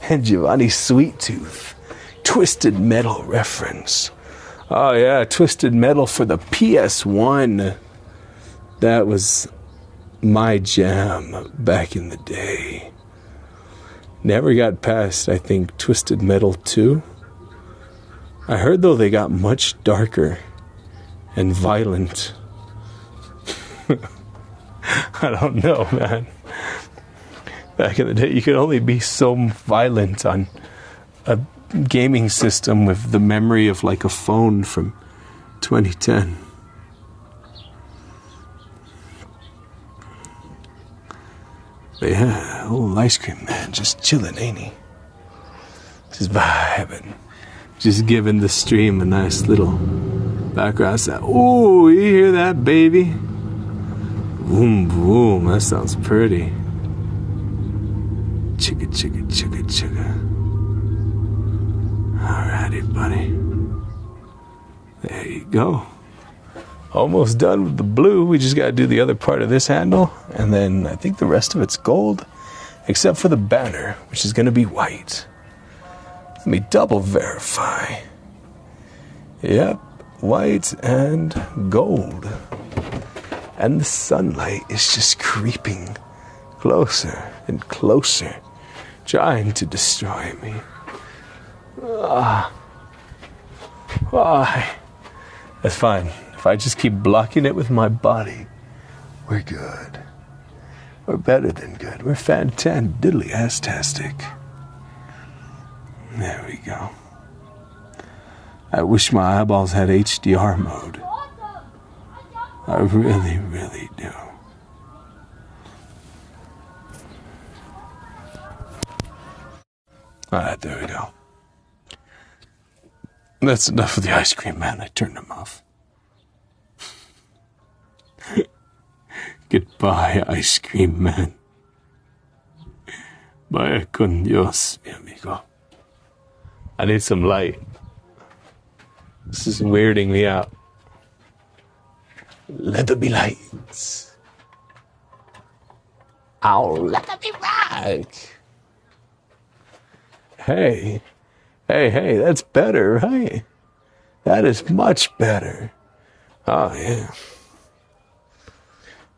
And Giovanni Sweet Tooth. Twisted Metal reference. Oh yeah, Twisted Metal for the PS1. That was my jam back in the day. Never got past, I think, Twisted Metal 2. I heard, though, they got much darker and violent. I don't know, man. Back in the day, you could only be so violent on a gaming system with the memory of like a phone from 2010. But yeah, old ice cream man, just chilling, ain't he? Just vibing. Just giving the stream a nice little background sound. Ooh, you hear that, baby? Boom, boom, that sounds pretty. Chugga, chugga, chugga, chugga. Alrighty, buddy. There you go. Almost done with the blue. We just got to do the other part of this handle. And then I think the rest of it's gold. Except for the banner, which is going to be white. Let me double verify. Yep, white and gold. And the sunlight is just creeping closer and closer, trying to destroy me. Why? That's fine. If I just keep blocking it with my body, we're good. We're better than good. We're fantan-diddly-astastic. There we go. I wish my eyeballs had HDR mode. I really, really do. Alright, there we go. That's enough of the ice cream, man. I turned them off. Goodbye, ice cream man. Vaya con Dios, mi amigo. I need some light. This is weirding me out. Let there be lights. Oh, let there be rock. Hey, that's better, right? That is much better. Oh, yeah.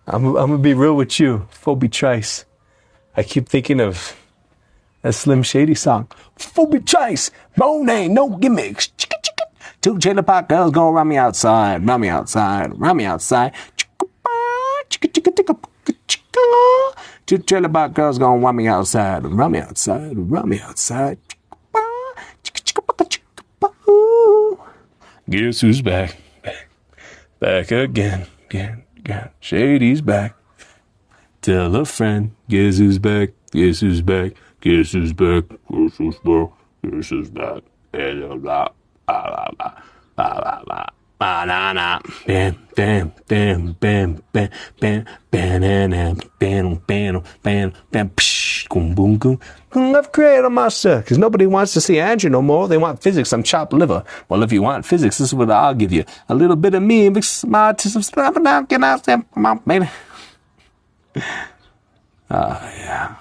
I'm gonna be real with you, Phoebe Trice. I keep thinking of that Slim Shady song. Phoebe Trice, no name, no gimmicks. Chicka chicka. Two trailer park girls gonna run me outside, run me outside, run me outside. Chicka chicka chicka chicka. Two trailer park girls gonna run me outside, run me outside, run me outside. Chicka chicka chicka. Guess who's back? Back again. Shady's back. Tell a friend. Guess who's back? Guess who's back? Guess who's back? Guess who's back? Guess who's back? Bam, bam, bam, bam, bam, bam, bam, bam, bam, bam, bam, psh, boom, boom, boom. I've created a monster because nobody wants to see Andrew no more. They want physics. I'm chopped liver. Well, if you want physics, this is what I'll give you. A little bit of me mixed to some stuff. Now get out there, come on, baby. Yeah.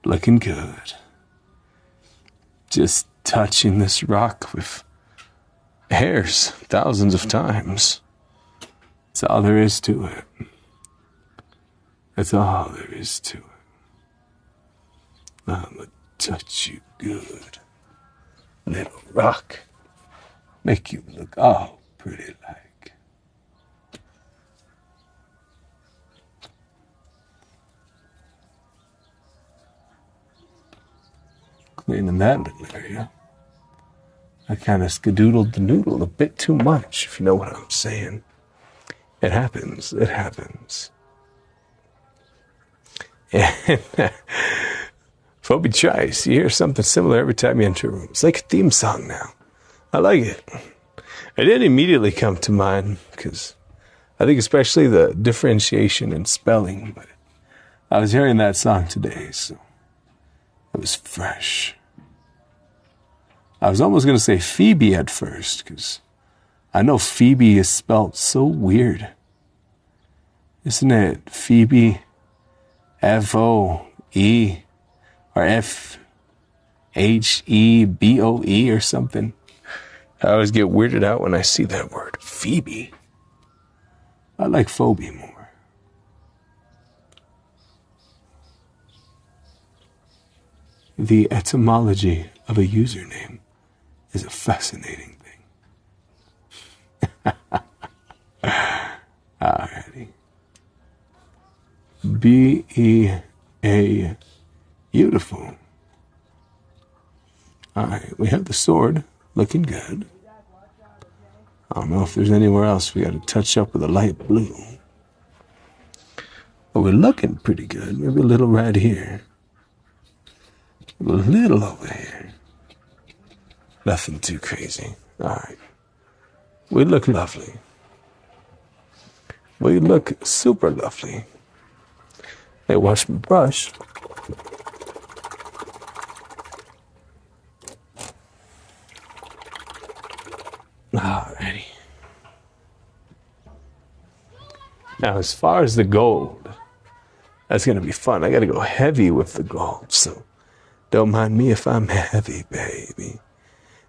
Looking good. Just touching this rock with hairs thousands of times. That's all there is to it. That's all there is to it. I'ma touch you good. Little rock. Make you look all pretty like. Cleaning that little area. I kind of skadoodled the noodle a bit too much, if you know what I'm saying. It happens. It happens. And Phoebe Trice, you hear something similar every time you enter a room. It's like a theme song now. I like it. It didn't immediately come to mind because I think especially the differentiation in spelling, but I was hearing that song today, so it was fresh. I was almost going to say Phoebe at first because I know Phoebe is spelled so weird. Isn't it Phoebe, F-O-E, or F-H-E-B-O-E or something? I always get weirded out when I see that word, Phoebe. I like Phoebe more. The etymology of a username is a fascinating thing. Alrighty. B-E-A, beautiful. Alright, we have the sword, looking good. I don't know if there's anywhere else we got to touch up with a light blue. But we're looking pretty good. Maybe a little right here. A little over here. Nothing too crazy. Alright. We look lovely. We look super lovely. Hey, wash my brush. Alrighty. Now, as far as the gold, that's going to be fun. I got to go heavy with the gold, so don't mind me if I'm heavy, baby.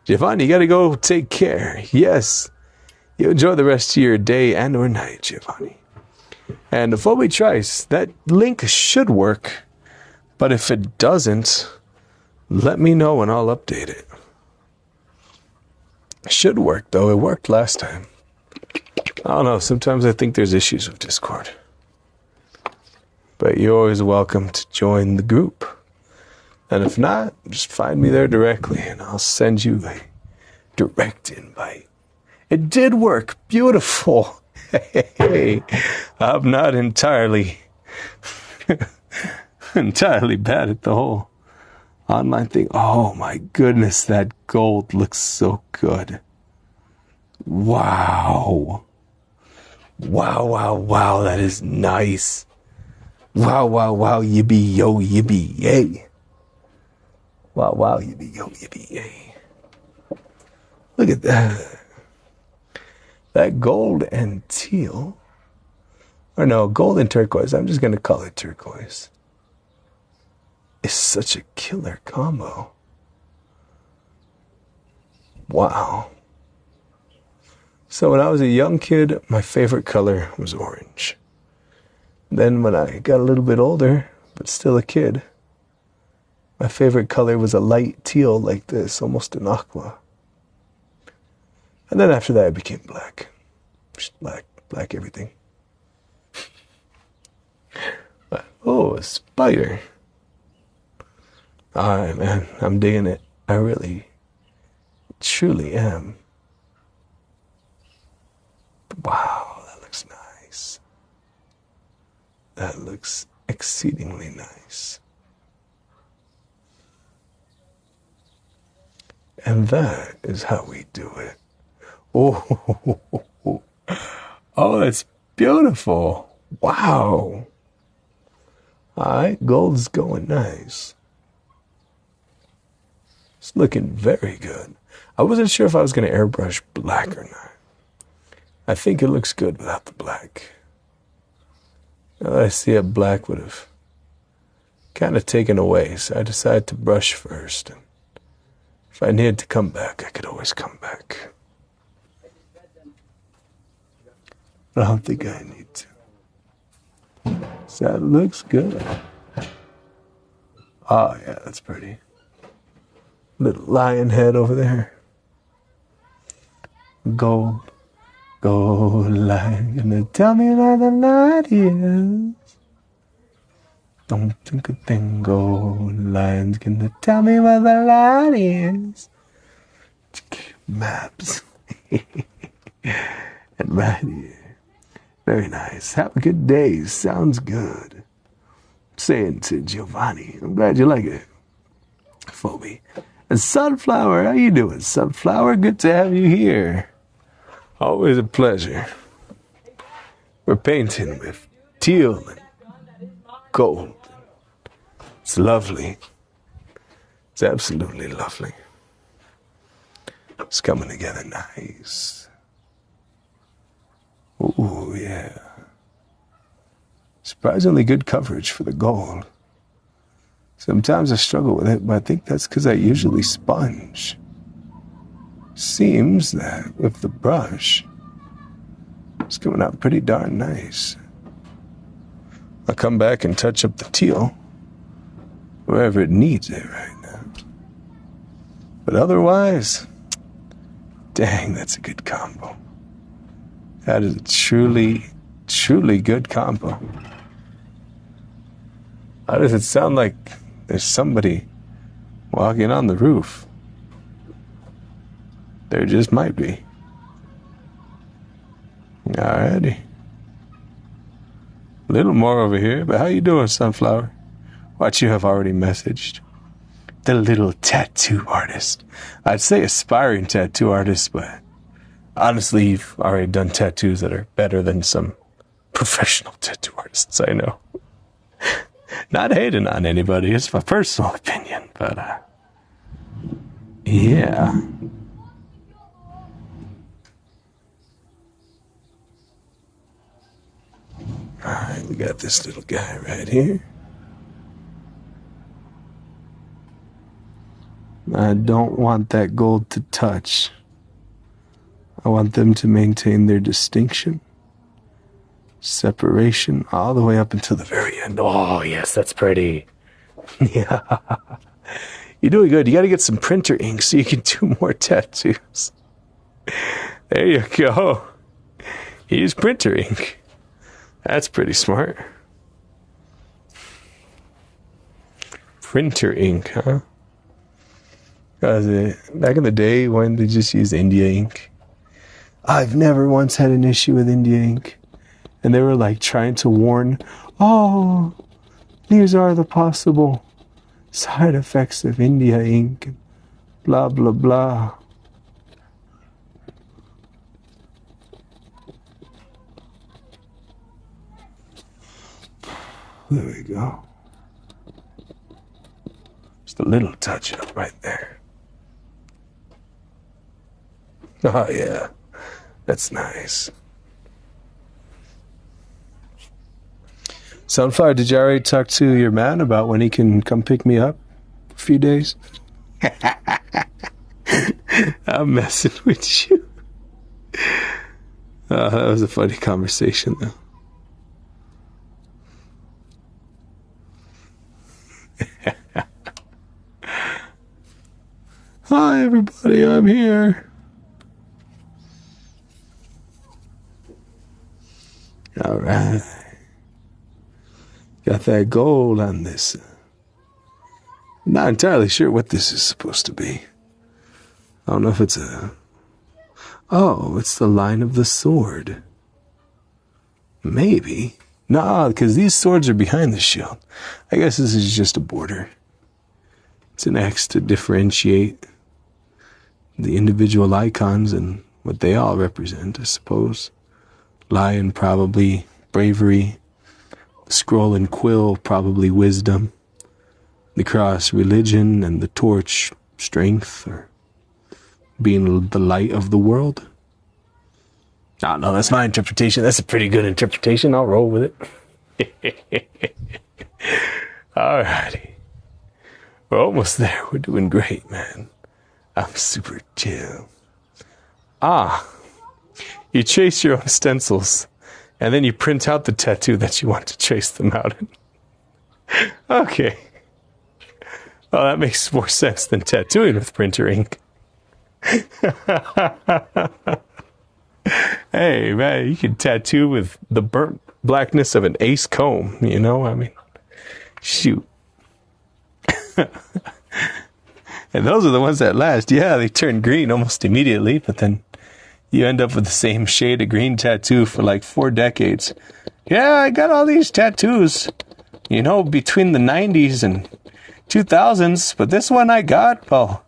Giovanni, you got to go take care. Yes, you enjoy the rest of your day and or night, Giovanni. And before we Trice, that link should work, but if it doesn't, let me know and I'll update it. It should work, though. It worked last time. I don't know. Sometimes I think there's issues with Discord. But you're always welcome to join the group. And if not, just find me there directly and I'll send you a direct invite. It did work. Beautiful. Hey, I'm not entirely bad at the whole online thing. Oh my goodness, that gold looks so good. Wow. Wow, that is nice. Wow, wow, wow, yippee, yo, yippee, yay. Wow, wow, yippee, yo, yippee, yay. Look at that. That gold and teal. Or no, gold and turquoise. I'm just going to call it turquoise. It's such a killer combo. Wow. So when I was a young kid, my favorite color was orange. Then when I got a little bit older, but still a kid, my favorite color was a light teal like this, almost an aqua. And then after that, it became black. Just black everything. But, oh, a spider. All right, man, I'm digging it. I really, truly am. Wow, that looks nice. That looks exceedingly nice. And that is how we do it. Oh, oh, that's beautiful. Wow. All right, gold's going nice. It's looking very good. I wasn't sure if I was going to airbrush black or not. I think it looks good without the black. Now that I see it, black would have kind of taken away, so I decided to brush first. And if I needed to come back, I could always come back. But I don't think I need to. So that looks good. Oh, yeah, that's pretty. Little lion head over there. Gold. Gold lion, gonna tell me where the light is. Don't think a thing, gold lion's gonna tell me where the light is. Maps. And right here. Very nice. Have a good day. Sounds good. Saying to Giovanni, I'm glad you like it. Phoebe. And Sunflower, how you doing? Sunflower, good to have you here. Always a pleasure. We're painting with teal and gold. It's lovely. It's absolutely lovely. It's coming together nice. Ooh, yeah. Surprisingly good coverage for the gold. Sometimes I struggle with it, but I think that's because I usually sponge. Seems that with the brush, it's coming out pretty darn nice. I'll come back and touch up the teal wherever it needs it right now. But otherwise, dang, that's a good combo. That is a truly, truly good combo. How does it sound like there's somebody walking on the roof? There just might be. Alrighty. A little more over here, but how you doing, Sunflower? Watch, you have already messaged. The little tattoo artist. I'd say aspiring tattoo artist, but honestly, you've already done tattoos that are better than some professional tattoo artists I know. Not hating on anybody, it's my personal opinion, but yeah. Alright, we got this little guy right here. I don't want that gold to touch. I want them to maintain their distinction, separation, all the way up until the very end. Oh, yes, that's pretty. Yeah. You're doing good. You got to get some printer ink so you can do more tattoos. There you go. Use printer ink. That's pretty smart. Printer ink, huh? Back in the day when they just used India ink. I've never once had an issue with India ink. And they were like trying to warn, oh, these are the possible side effects of India ink, blah, blah, blah. There we go. Just a little touch up right there. Oh, yeah. That's nice. Sunflower, did you already talk to your man about when he can come pick me up for a few days? I'm messing with you. That was a funny conversation, though. Hi, everybody, I'm here. All right. Got that gold on this. Not entirely sure what this is supposed to be. I don't know if it's a... Oh, it's the line of the sword. Maybe. Nah, because these swords are behind the shield. I guess this is just a border. It's an X to differentiate the individual icons and what they all represent, I suppose. Lion, probably bravery. The scroll and quill, probably wisdom. The cross, religion, and the torch, strength, or being the light of the world. I don't know, that's my interpretation. That's a pretty good interpretation. I'll roll with it. Alrighty. We're almost there. We're doing great, man. I'm super chill. You chase your own stencils, and then you print out the tattoo that you want to chase them out in. Okay. Well, that makes more sense than tattooing with printer ink. Hey, man, you can tattoo with the burnt blackness of an ace comb, you know? I mean, shoot. And those are the ones that last. Yeah, they turn green almost immediately, but then you end up with the same shade of green tattoo for like 4 decades. Yeah, I got all these tattoos, you know, between the 90s and 2000s, but this one I got, well,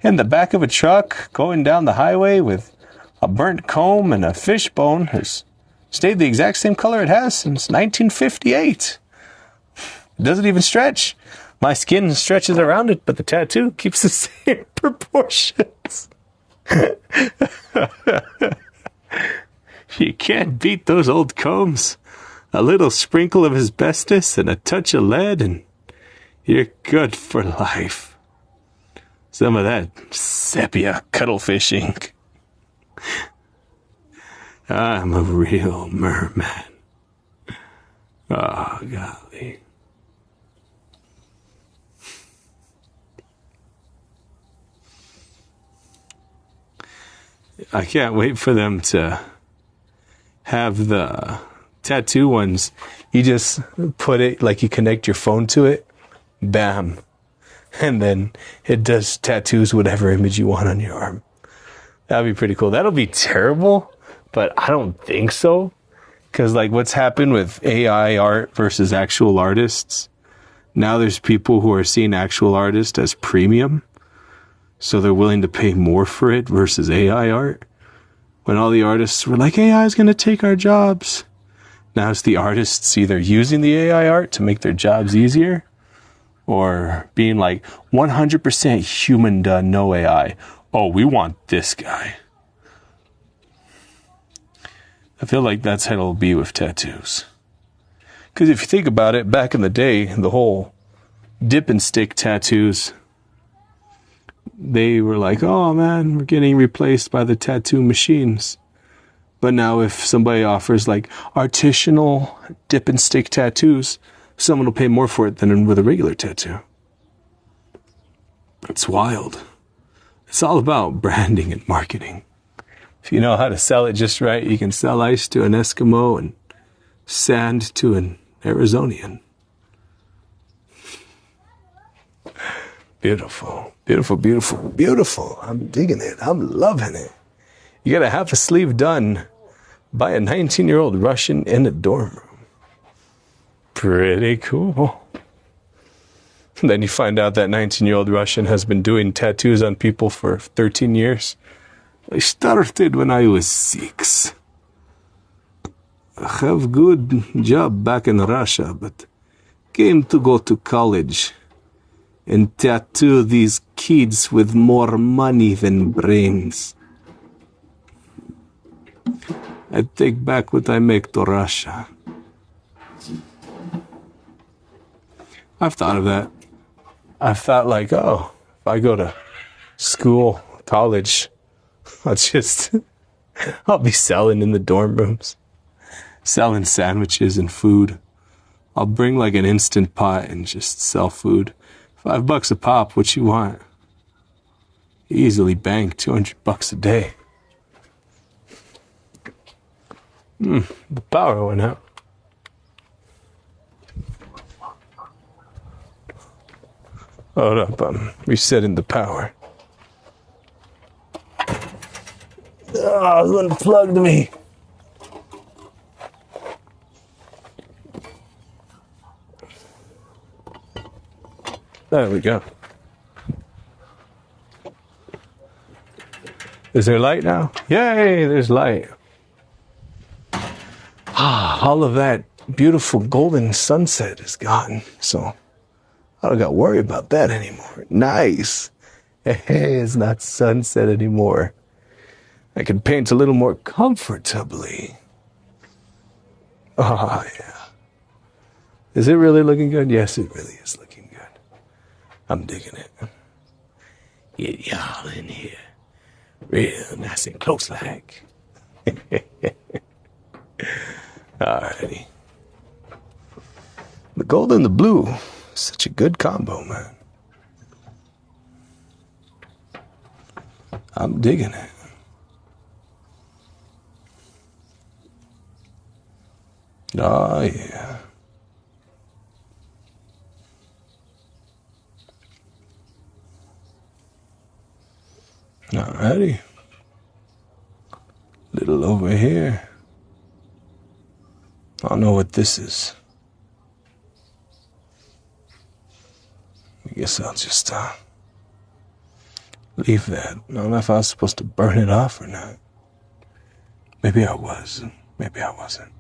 in the back of a truck going down the highway with a burnt comb and a fishbone has stayed the exact same color it has since 1958. It doesn't even stretch. My skin stretches around it, but the tattoo keeps the same proportions. You can't beat those old combs. A little sprinkle of asbestos and a touch of lead, and you're good for life. Some of that sepia cuttlefish ink. I'm a real merman. Oh, golly. I can't wait for them to have the tattoo ones. You just put it, like you connect your phone to it, bam. And then it does tattoos whatever image you want on your arm. That'd be pretty cool. That'll be terrible, but I don't think so. Because like what's happened with AI art versus actual artists, now there's people who are seeing actual artists as premium. So they're willing to pay more for it versus AI art. When all the artists were like, AI is going to take our jobs. Now it's the artists either using the AI art to make their jobs easier or being like 100% human done, no AI. Oh, we want this guy. I feel like that's how it'll be with tattoos. Because if you think about it, back in the day, the whole dip and stick tattoos, they were like, oh man, we're getting replaced by the tattoo machines. But now if somebody offers like artisanal dip and stick tattoos, someone will pay more for it than with a regular tattoo. It's wild. It's all about branding and marketing. If you know how to sell it just right, you can sell ice to an Eskimo and sand to an Arizonian. Beautiful, beautiful, beautiful, beautiful. I'm digging it. I'm loving it. You got a half a sleeve done by a 19-year-old Russian in a dorm room. Pretty cool. And then you find out that 19-year-old Russian has been doing tattoos on people for 13 years. I started when I was 6. I have good job back in Russia, but came to go to college and tattoo these kids with more money than brains. I take back what I make to Russia. I've thought of that. I've thought like, oh, if I go to school, college, I'll be selling in the dorm rooms, selling sandwiches and food. I'll bring like an Instant Pot and just sell food. $5 a pop, what you want? Easily bank $200 a day. The power went out. Hold up, I'm resetting the power. Oh, it unplugged me. There we go. Is there light now? Yay, there's light. All of that beautiful golden sunset is gone, so I don't got to worry about that anymore. Nice. Hey, it's not sunset anymore. I can paint a little more comfortably. Oh, yeah. Is it really looking good? Yes, it really is looking good. I'm digging it. Get y'all in here. Real nice and close like. Alrighty. The gold and the blue. Such a good combo, man. I'm digging it. Oh, yeah. Alrighty. Little over here. I don't know what this is. I guess I'll just leave that. I don't know if I was supposed to burn it off or not. Maybe I was. Maybe I wasn't.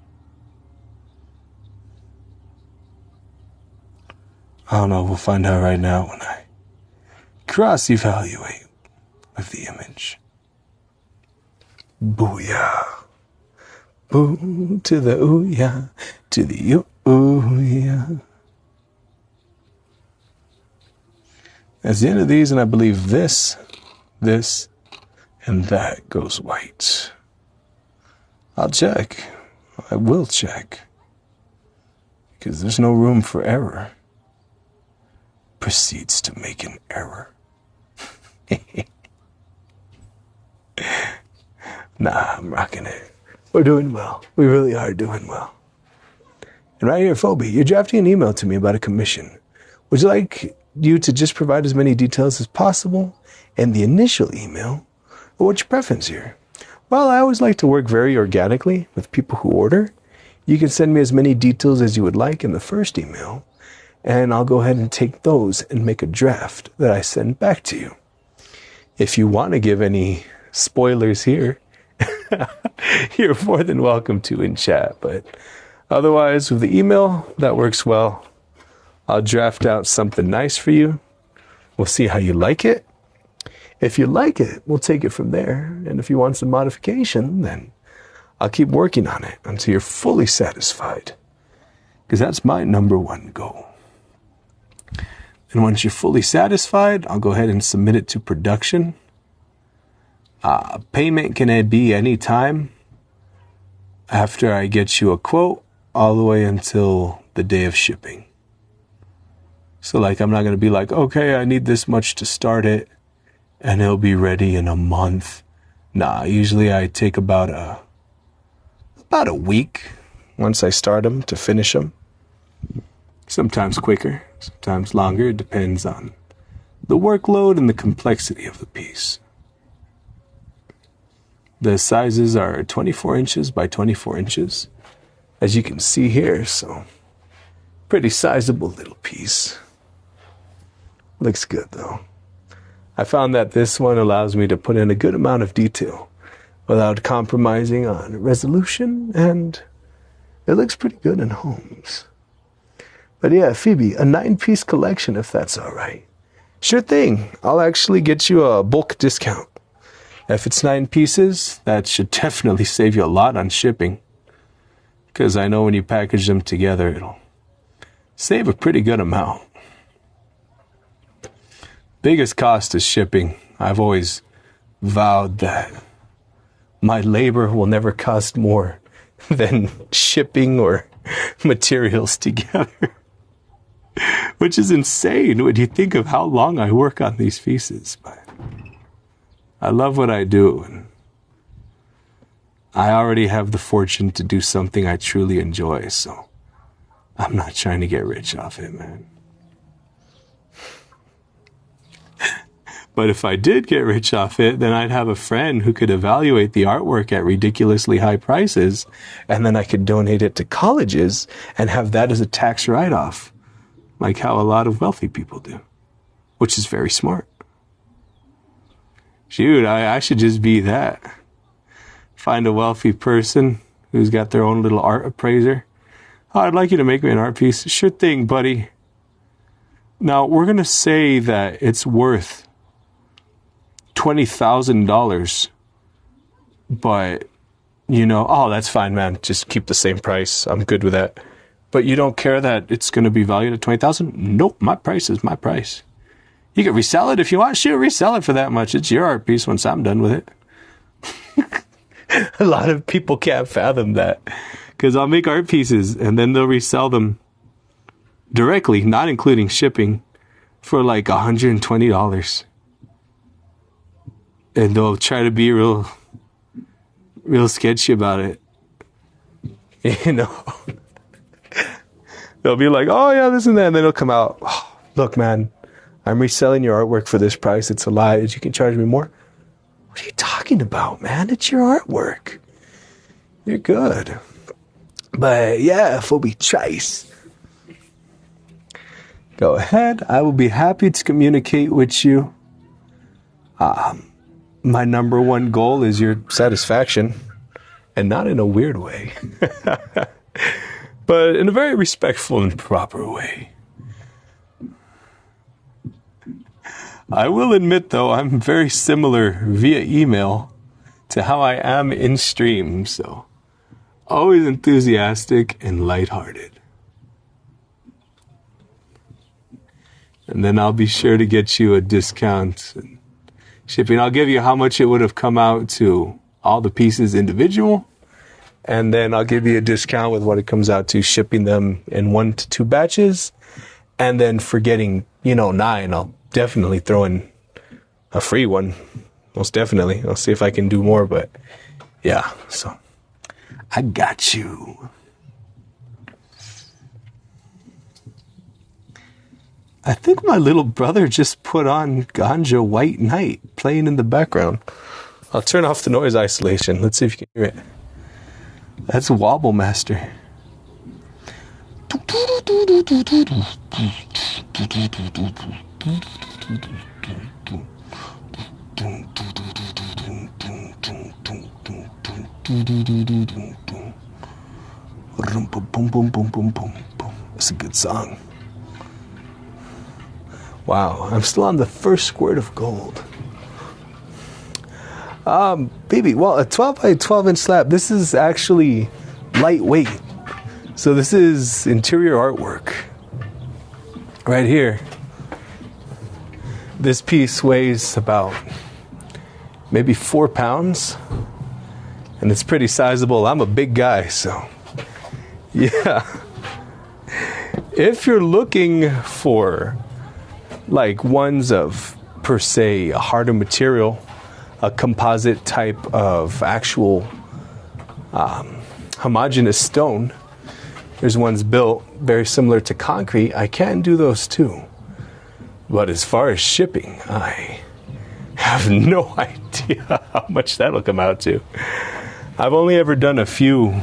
I don't know. We'll find out right now when I cross-evaluate with the image. Booyah. Boo to the ooh-yah, to the ooh-yah. That's the end of these, and I believe this, and that goes white. I'll check. I will check. Because there's no room for error. Proceeds to make an error. Nah, I'm rocking it. We're doing well. We really are doing well. And right here, Phoebe, you're drafting an email to me about a commission. Would you like you to just provide as many details as possible in the initial email? Or what's your preference here? Well, I always like to work very organically with people who order. You can send me as many details as you would like in the first email, and I'll go ahead and take those and make a draft that I send back to you. If you want to give any spoilers here, you're more than welcome to in chat. But otherwise, with the email, that works well. I'll draft out something nice for you. We'll see how you like it. If you like it, we'll take it from there. And if you want some modification, then I'll keep working on it until you're fully satisfied. Because that's my number one goal. And once you're fully satisfied, I'll go ahead and submit it to production. Payment can be any time after I get you a quote, all the way until the day of shipping. So like, I'm not going to be like, okay, I need this much to start it, and it'll be ready in a month. Nah, usually I take about a week once I start them to finish them. Sometimes quicker, sometimes longer. It depends on the workload and the complexity of the piece. The sizes are 24 inches by 24 inches, as you can see here, so pretty sizable little piece. Looks good though. I found that this one allows me to put in a good amount of detail without compromising on resolution, and it looks pretty good in homes. But yeah, Phoebe, a 9-piece collection if that's all right. Sure thing. I'll actually get you a bulk discount. If it's 9 pieces, that should definitely save you a lot on shipping. Because I know when you package them together, it'll save a pretty good amount. Biggest cost is shipping. I've always vowed that my labor will never cost more than shipping or materials together. Which is insane when you think of how long I work on these pieces. But I love what I do. And I already have the fortune to do something I truly enjoy, so I'm not trying to get rich off it, man. But if I did get rich off it, then I'd have a friend who could evaluate the artwork at ridiculously high prices, and then I could donate it to colleges and have that as a tax write-off, like how a lot of wealthy people do, which is very smart. Shoot, I should just be that. Find a wealthy person who's got their own little art appraiser. Oh, I'd like you to make me an art piece. Sure thing, buddy. Now, we're going to say that it's worth $20,000, but, oh, that's fine, man. Just keep the same price. I'm good with that. But you don't care that it's going to be valued at $20,000? Nope, my price is my price. You can resell it if you want. Sure, resell it for that much. It's your art piece once I'm done with it. A lot of people can't fathom that. Because I'll make art pieces and then they'll resell them directly, not including shipping, for like $120. And they'll try to be real sketchy about it. They'll be like, oh yeah, this and that. And then it'll come out, oh, look, man, I'm reselling your artwork for this price. It's a lie. You can charge me more. What are you talking about, man? It's your artwork. You're good. But yeah, Phoebe Trice. Go ahead. I will be happy to communicate with you. My number one goal is your satisfaction, and not in a weird way, but in a very respectful and proper way. I will admit, though, I'm very similar via email to how I am in stream, so always enthusiastic and lighthearted. And then I'll be sure to get you a discount and shipping. I'll give you how much it would have come out to all the pieces individual, and then I'll give you a discount with what it comes out to shipping them in 1 to 2 batches, and then for getting 9, I'll definitely throw in a free one. Most definitely. I'll see if I can do more, but yeah, so I got you. I think my little brother just put on Ganja White Knight playing in the background. I'll turn off the noise isolation. Let's see if you can hear it. That's Wobble Master. That's a good song. Wow, I'm still on the first squirt of gold. Baby, well, a 12 by 12 inch slab. This is actually lightweight. So this is interior artwork. Right here. This piece weighs about maybe 4 pounds. And it's pretty sizable. I'm a big guy, so yeah. If you're looking for like ones of, per se, a harder material, a composite type of actual homogeneous stone, there's ones built very similar to concrete. I can do those too. But as far as shipping, I have no idea how much that'll come out to. I've only ever done a few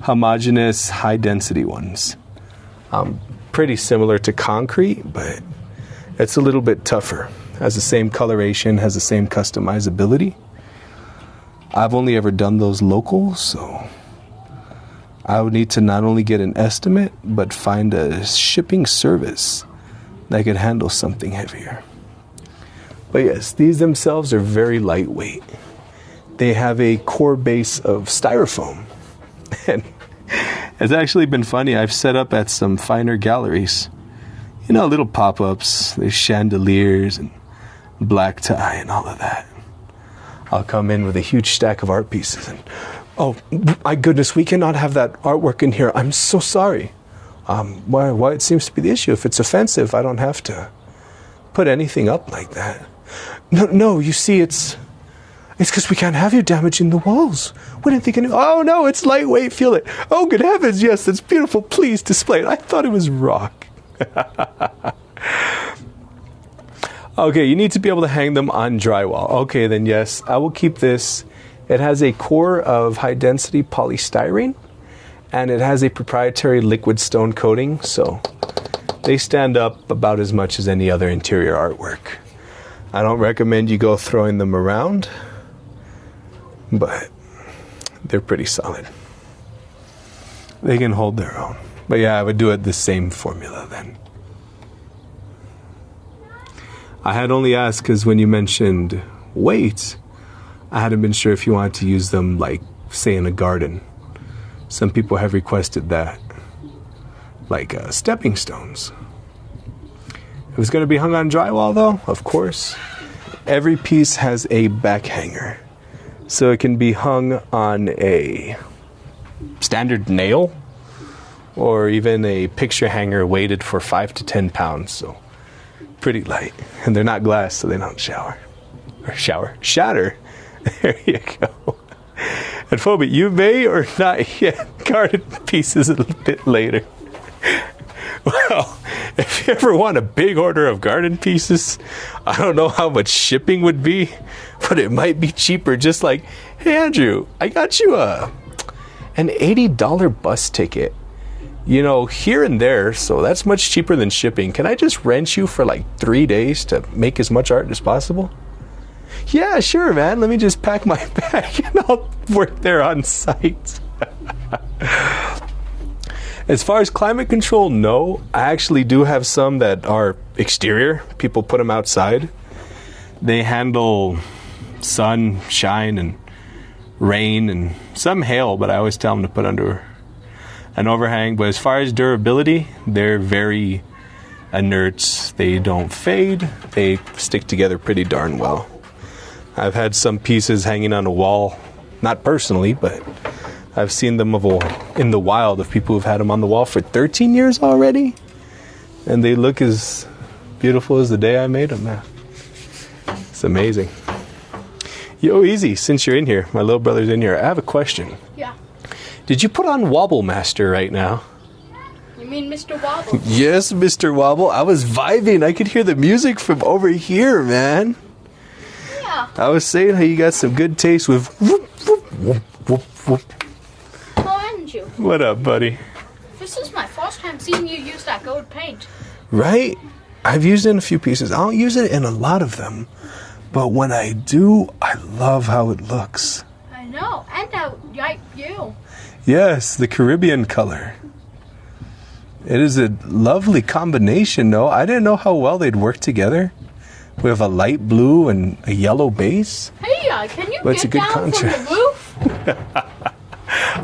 homogeneous, high-density ones. Pretty similar to concrete, but it's a little bit tougher. Has the same coloration, has the same customizability. I've only ever done those local, so I would need to not only get an estimate, but find a shipping service that could handle something heavier. But yes, these themselves are very lightweight. They have a core base of styrofoam. And it's actually been funny. I've set up at some finer galleries. You know, little pop-ups. There's chandeliers and black tie and all of that. I'll come in with a huge stack of art pieces and, oh my goodness, we cannot have that artwork in here. I'm so sorry. Why it seems to be the issue? If it's offensive, I don't have to put anything up like that. No, you see, it's because we can't have you damaging the walls. We didn't think oh no, it's lightweight, feel it. Oh good heavens, yes, it's beautiful, please display it. I thought it was rock. Okay, you need to be able to hang them on drywall. Okay, then yes, I will keep this. It has a core of high-density polystyrene, and it has a proprietary liquid stone coating, so they stand up about as much as any other interior artwork. I don't recommend you go throwing them around, but they're pretty solid. They can hold their own. But yeah, I would do it the same formula then. I had only asked because when you mentioned weight, I hadn't been sure if you wanted to use them like, say, in a garden. Some people have requested that. Like stepping stones. If it's going to be hung on drywall though, of course, every piece has a back hanger. So it can be hung on a standard nail or even a picture hanger weighted for 5 to 10 pounds. So pretty light. And they're not glass, so they don't shatter. There you go. And Phoebe, you may or not yet garden pieces a little bit later. Well, if you ever want a big order of garden pieces, I don't know how much shipping would be, but it might be cheaper. Just like, hey Andrew, I got you an $80 bus ticket, you know, here and there, so that's much cheaper than shipping. Can I just rent you for like 3 days to make as much art as possible? Yeah, sure, man. Let me just pack my bag and I'll work there on site. As far as climate control, no. I actually do have some that are exterior. People put them outside. They handle sun, shine, and rain, and some hail, but I always tell them to put under an overhang. But as far as durability, they're very inert. They don't fade. They stick together pretty darn well. I've had some pieces hanging on a wall, not personally, but I've seen them in the wild of people who've had them on the wall for 13 years already, and they look as beautiful as the day I made them. It's amazing. Yo, Easy, since you're in here, my little brother's in here, I have a question. Yeah. Did you put on Wobble Master right now? You mean Mr. Wobble? Yes, Mr. Wobble. I was vibing. I could hear the music from over here, man. Yeah. I was saying how you got some good taste with whoop, whoop, whoop, whoop, whoop. Oh, Andrew. What up, buddy? This is my first time seeing you use that gold paint. Right? I've used it in a few pieces. I don't use it in a lot of them. But when I do, I love how it looks. I know. And how like you. Yes, the Caribbean color. It is a lovely combination, though. I didn't know how well they'd work together. We have a light blue and a yellow base. Hey, can you But it's get a good down contrast. from the roof?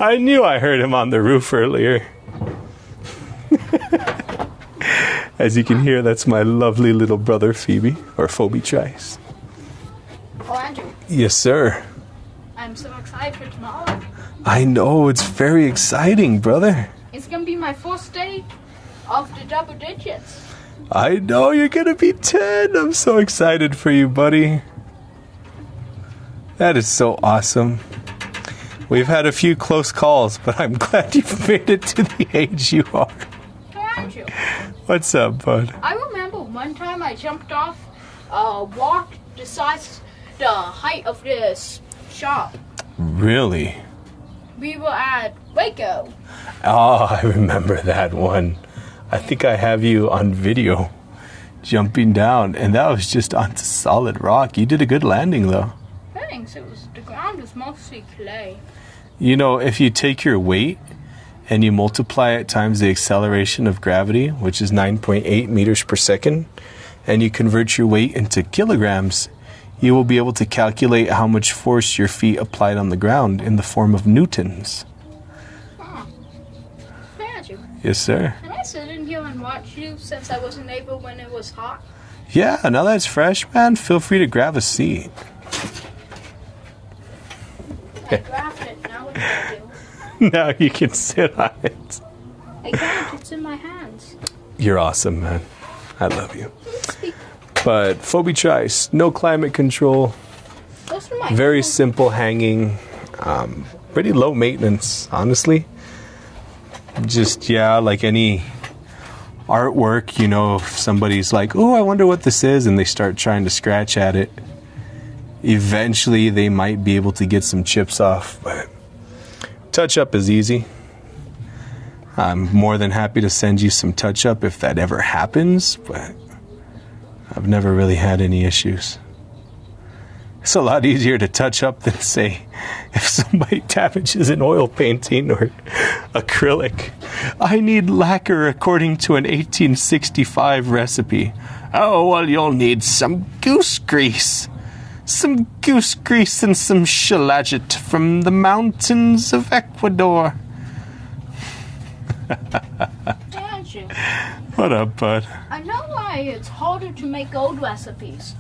I knew I heard him on the roof earlier. As you can hear, that's my lovely little brother, Phoebe, or Phoebe Trice. Oh, Andrew. Yes, sir. I'm so excited for tomorrow. I know, it's very exciting, brother. It's going to be my first day of the double digits. I know you're going to be 10. I'm so excited for you, buddy. That is so awesome. We've had a few close calls, but I'm glad you've made it to the age you are. Hey, Andrew. What's up, bud? I remember one time I jumped off, walked the height of this shop. Really? We were at Waco. Oh, I remember that one. I think I have you on video jumping down, and that was just onto solid rock. You did a good landing, though. Thanks. The ground was mostly clay. You know, if you take your weight and you multiply it times the acceleration of gravity, which is 9.8 meters per second, and you convert your weight into kilograms, you will be able to calculate how much force your feet applied on the ground in the form of newtons. Huh. Thank you. Yes, sir. Can I sit in here and watch you since I wasn't able when it was hot? Yeah, now that it's fresh, man, feel free to grab a seat. I grabbed it. Now what do I do? Now you can sit on it. I can't. It's in my hands. You're awesome, man. I love you. Speak. But PHI, no climate control, Those are my very hands. simple hanging, pretty low maintenance, honestly. Just, yeah, like any artwork, you know, if somebody's like, oh, I wonder what this is, and they start trying to scratch at it, eventually they might be able to get some chips off, but touch up is easy. I'm more than happy to send you some touch up if that ever happens, but I've never really had any issues. It's a lot easier to touch up than, say, if somebody damages an oil painting or acrylic. I need lacquer according to an 1865 recipe. Oh, well, you'll need some goose grease. Some goose grease and some shallot from the mountains of Ecuador. Thank you. What up, bud? I know why it's harder to make old recipes.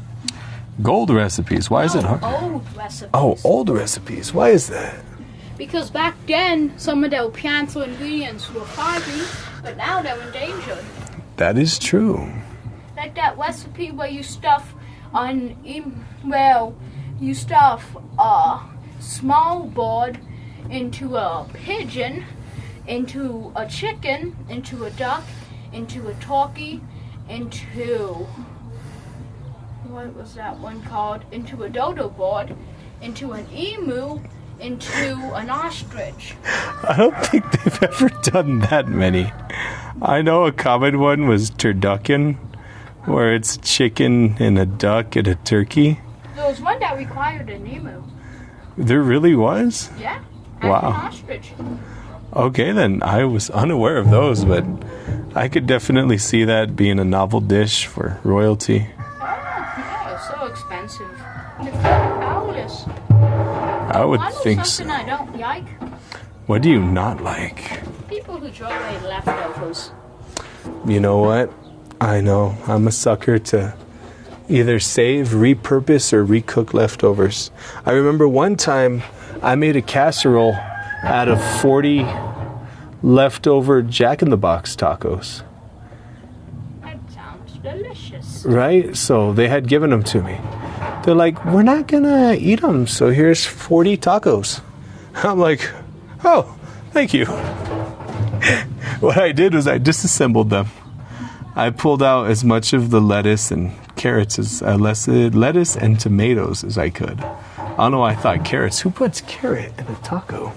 Gold recipes. Why is it hard? Old recipes. Oh, old recipes. Why is that? Because back then, some of the plants or ingredients were thriving, but now they're endangered. That is true. Like that recipe where you stuff you stuff a small bird into a pigeon, into a chicken, into a duck, into a turkey, into, what was that one called? Into a dodo bird, into an emu, into an ostrich. I don't think they've ever done that many. I know a common one was turducken, where it's chicken and a duck and a turkey. There was one that required an emu. There really was? Yeah. And Wow. an ostrich. Okay, then I was unaware of those, but I could definitely see that being a novel dish for royalty. Yeah, it's so expensive. It's powerless. I would I know think something so. I don't like. What do you not like? People who throw away leftovers. You know what? I know. I'm a sucker to either save, repurpose, or recook leftovers. I remember one time I made a casserole out of 40 leftover Jack in the Box tacos. That sounds delicious. Right? So they had given them to me. They're like, we're not gonna eat them, so here's 40 tacos. I'm like, oh, thank you. What I did was I disassembled them. I pulled out as much of the lettuce and carrots lettuce and tomatoes as I could. I don't know why I thought carrots. Who puts carrot in a taco?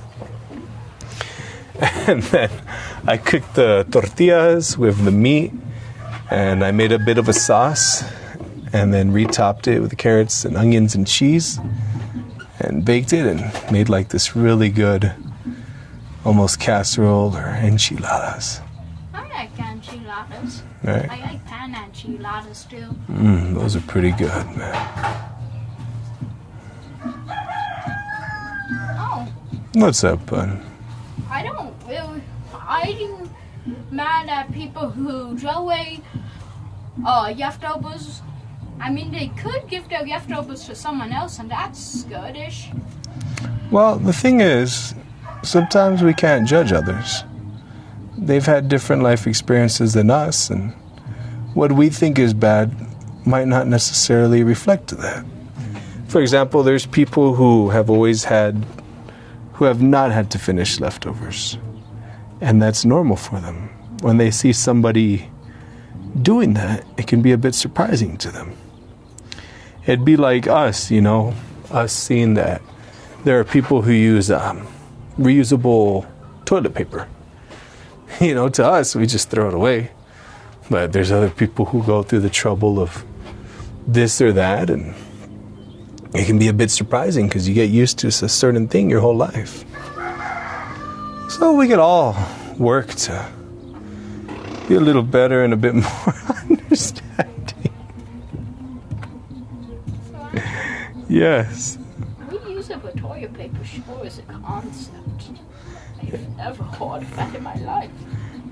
And then I cooked the tortillas with the meat, and I made a bit of a sauce, and then retopped it with carrots and onions and cheese, and baked it, and made like this really good, almost casserole or enchiladas. I like enchiladas. Right? I like pan enchiladas too. Those are pretty good, man. Oh, What's up, bud? I'm mad at people who throw away leftovers. I mean, they could give their leftovers to someone else, and that's goodish. Well, the thing is, sometimes we can't judge others. They've had different life experiences than us, and what we think is bad might not necessarily reflect to that. For example, there's people who have not had to finish leftovers, and that's normal for them. When they see somebody doing that, it can be a bit surprising to them. It'd be like us, us seeing that there are people who use reusable toilet paper. To us, we just throw it away. But there's other people who go through the trouble of this or that, and it can be a bit surprising because you get used to a certain thing your whole life. So we could all work to be a little better and a bit more understanding. Yes. We use it for toilet paper sure as a concept. I've never heard of that in my life.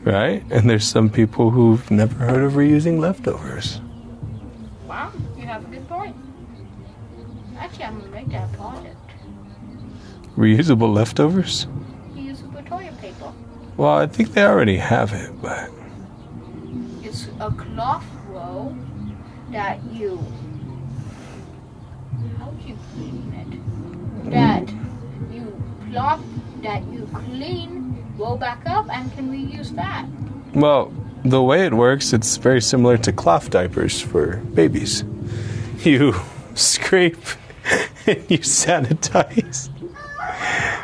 Right? And there's some people who've never heard of reusing leftovers. Wow, you have a good point. Actually, I'm gonna make that project. Reusable leftovers? Reusable toilet paper. Well, I think they already have it, but... It's a cloth roll that you... How do you clean it? That you clean, roll back up, and can reuse that. Well, the way it works, it's very similar to cloth diapers for babies. You scrape and you sanitize.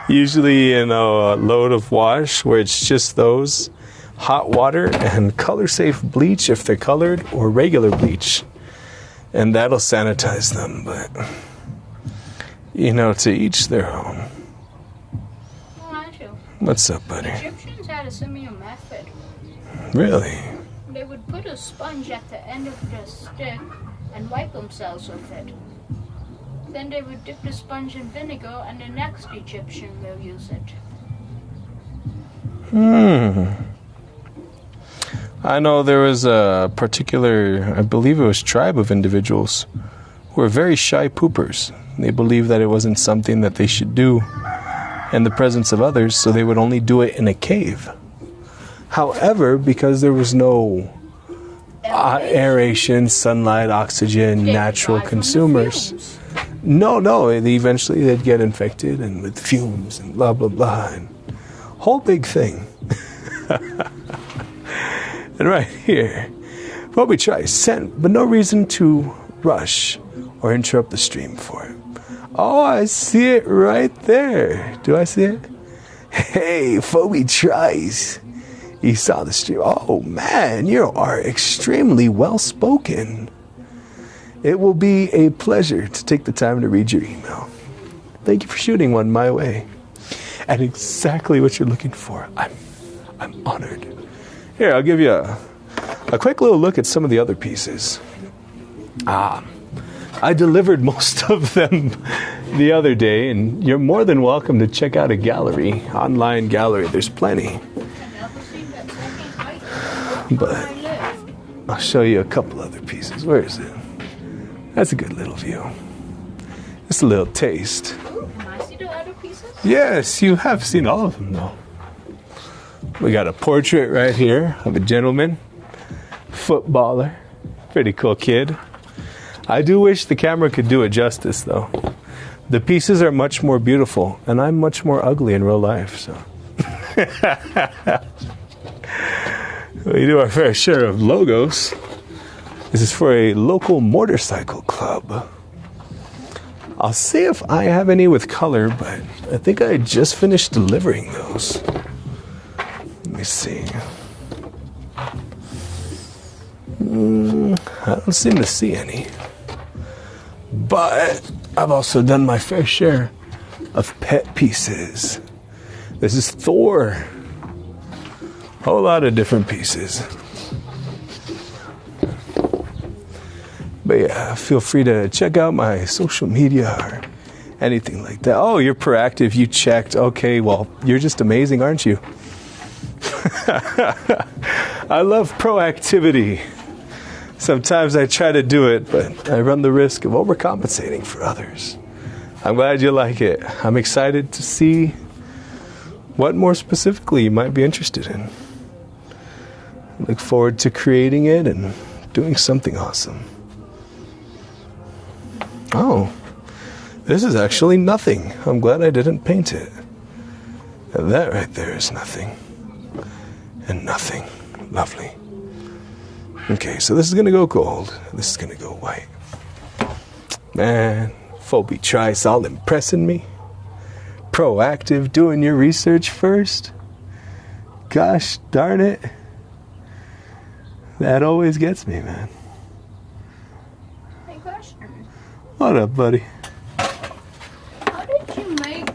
Usually in a load of wash where it's just those, hot water and color-safe bleach if they're colored, or regular bleach. And that'll sanitize them, but, to each their own. What's up, buddy? Egyptians had a similar method. Really? They would put a sponge at the end of the stick and wipe themselves with it. Then they would dip the sponge in vinegar and the next Egyptian will use it. I know there was a particular, I believe it was tribe of individuals who were very shy poopers. They believed that it wasn't something that they should do in the presence of others, so they would only do it in a cave. However, because there was no aeration, sunlight, oxygen, natural consumers. No, eventually they'd get infected and with fumes and blah, blah, blah. And whole big thing. And right here, what we try is sent, but no reason to rush or interrupt the stream for it. Oh, I see it right there. Do I see it? Hey, Phoebe tries. He saw the stream. Oh, man, you are extremely well-spoken. It will be a pleasure to take the time to read your email. Thank you for shooting one my way. And exactly what you're looking for. I'm honored. Here, I'll give you a quick little look at some of the other pieces. I delivered most of them the other day, and you're more than welcome to check out a gallery, online gallery. There's plenty. But I'll show you a couple other pieces. Where is it? That's a good little view. Just a little taste. Can I see the other pieces? Yes, you have seen all of them, though. We got a portrait right here of a gentleman, footballer, pretty cool kid. I do wish the camera could do it justice, though. The pieces are much more beautiful, and I'm much more ugly in real life, so. We do our fair share of logos. This is for a local motorcycle club. I'll see if I have any with color, but I think I just finished delivering those. Let me see. I don't seem to see any. But I've also done my fair share of pet pieces. This is Thor. Whole lot of different pieces. But yeah, feel free to check out my social media or anything like that. Oh, you're proactive. You checked. Okay, well, you're just amazing, aren't you? I love proactivity. Sometimes I try to do it, but I run the risk of overcompensating for others. I'm glad you like it. I'm excited to see what more specifically you might be interested in. Look forward to creating it and doing something awesome. Oh, this is actually nothing. I'm glad I didn't paint it. And that right there is nothing. And nothing. Lovely. Okay, so this is going to go gold. This is going to go white. Man, Phoebe Trice all impressing me. Proactive, doing your research first. Gosh darn it. That always gets me, man. Hey, question. What up, buddy? How did you make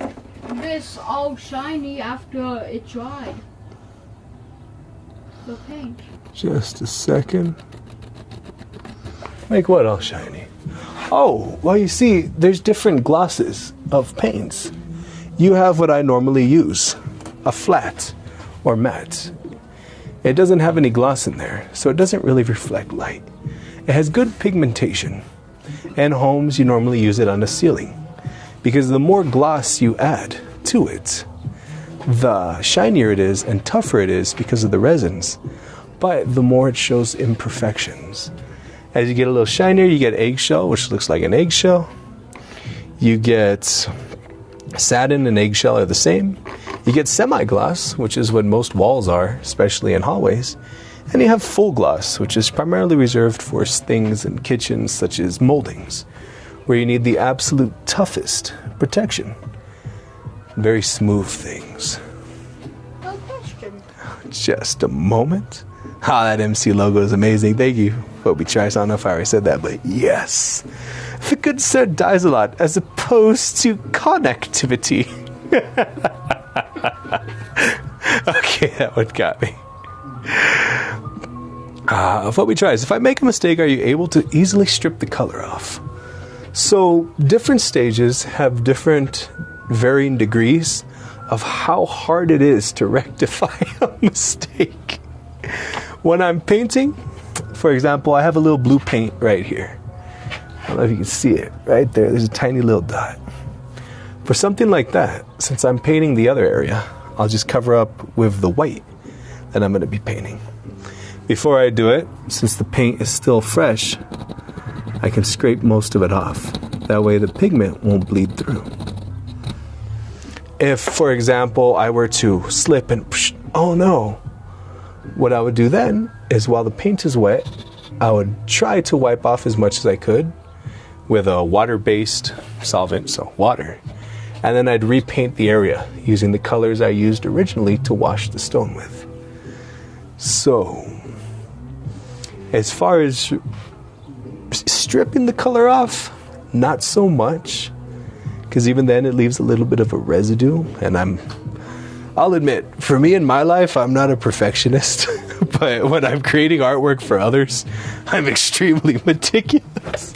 this all shiny after it dried? The paint. Just a second. Make what all shiny? Oh, well, you see, there's different glosses of paints. You have what I normally use, a flat or matte. It doesn't have any gloss in there, so it doesn't really reflect light. It has good pigmentation. In homes, you normally use it on the ceiling, because the more gloss you add to it, the shinier it is and tougher it is because of the resins, but the more it shows imperfections. As you get a little shinier, you get eggshell, which looks like an eggshell. You get satin and eggshell are the same. You get semi-gloss, which is what most walls are, especially in hallways. And you have full gloss, which is primarily reserved for things in kitchens such as moldings, where you need the absolute toughest protection. Very smooth things. No question. Just a moment. Ah, that MC logo is amazing. Thank you. Hope we try. I don't know if I already said that, but yes. The good sir dies a lot as opposed to connectivity. Okay, that one got me. What we try is, if I make a mistake, are you able to easily strip the color off? So different stages have different varying degrees of how hard it is to rectify a mistake. When I'm painting, for example, I have a little blue paint right here. I don't know if you can see it right there. There's a tiny little dot. For something like that, since I'm painting the other area, I'll just cover up with the white that I'm going to be painting. Before I do it, since the paint is still fresh, I can scrape most of it off. That way the pigment won't bleed through. If, for example, I were to slip and, oh no, what I would do then is, while the paint is wet, I would try to wipe off as much as I could with a water-based solvent, so water. And then I'd repaint the area using the colors I used originally to wash the stone with. So, as far as stripping the color off, not so much, because even then it leaves a little bit of a residue, and I'll admit, for me in my life, I'm not a perfectionist, but when I'm creating artwork for others, I'm extremely meticulous.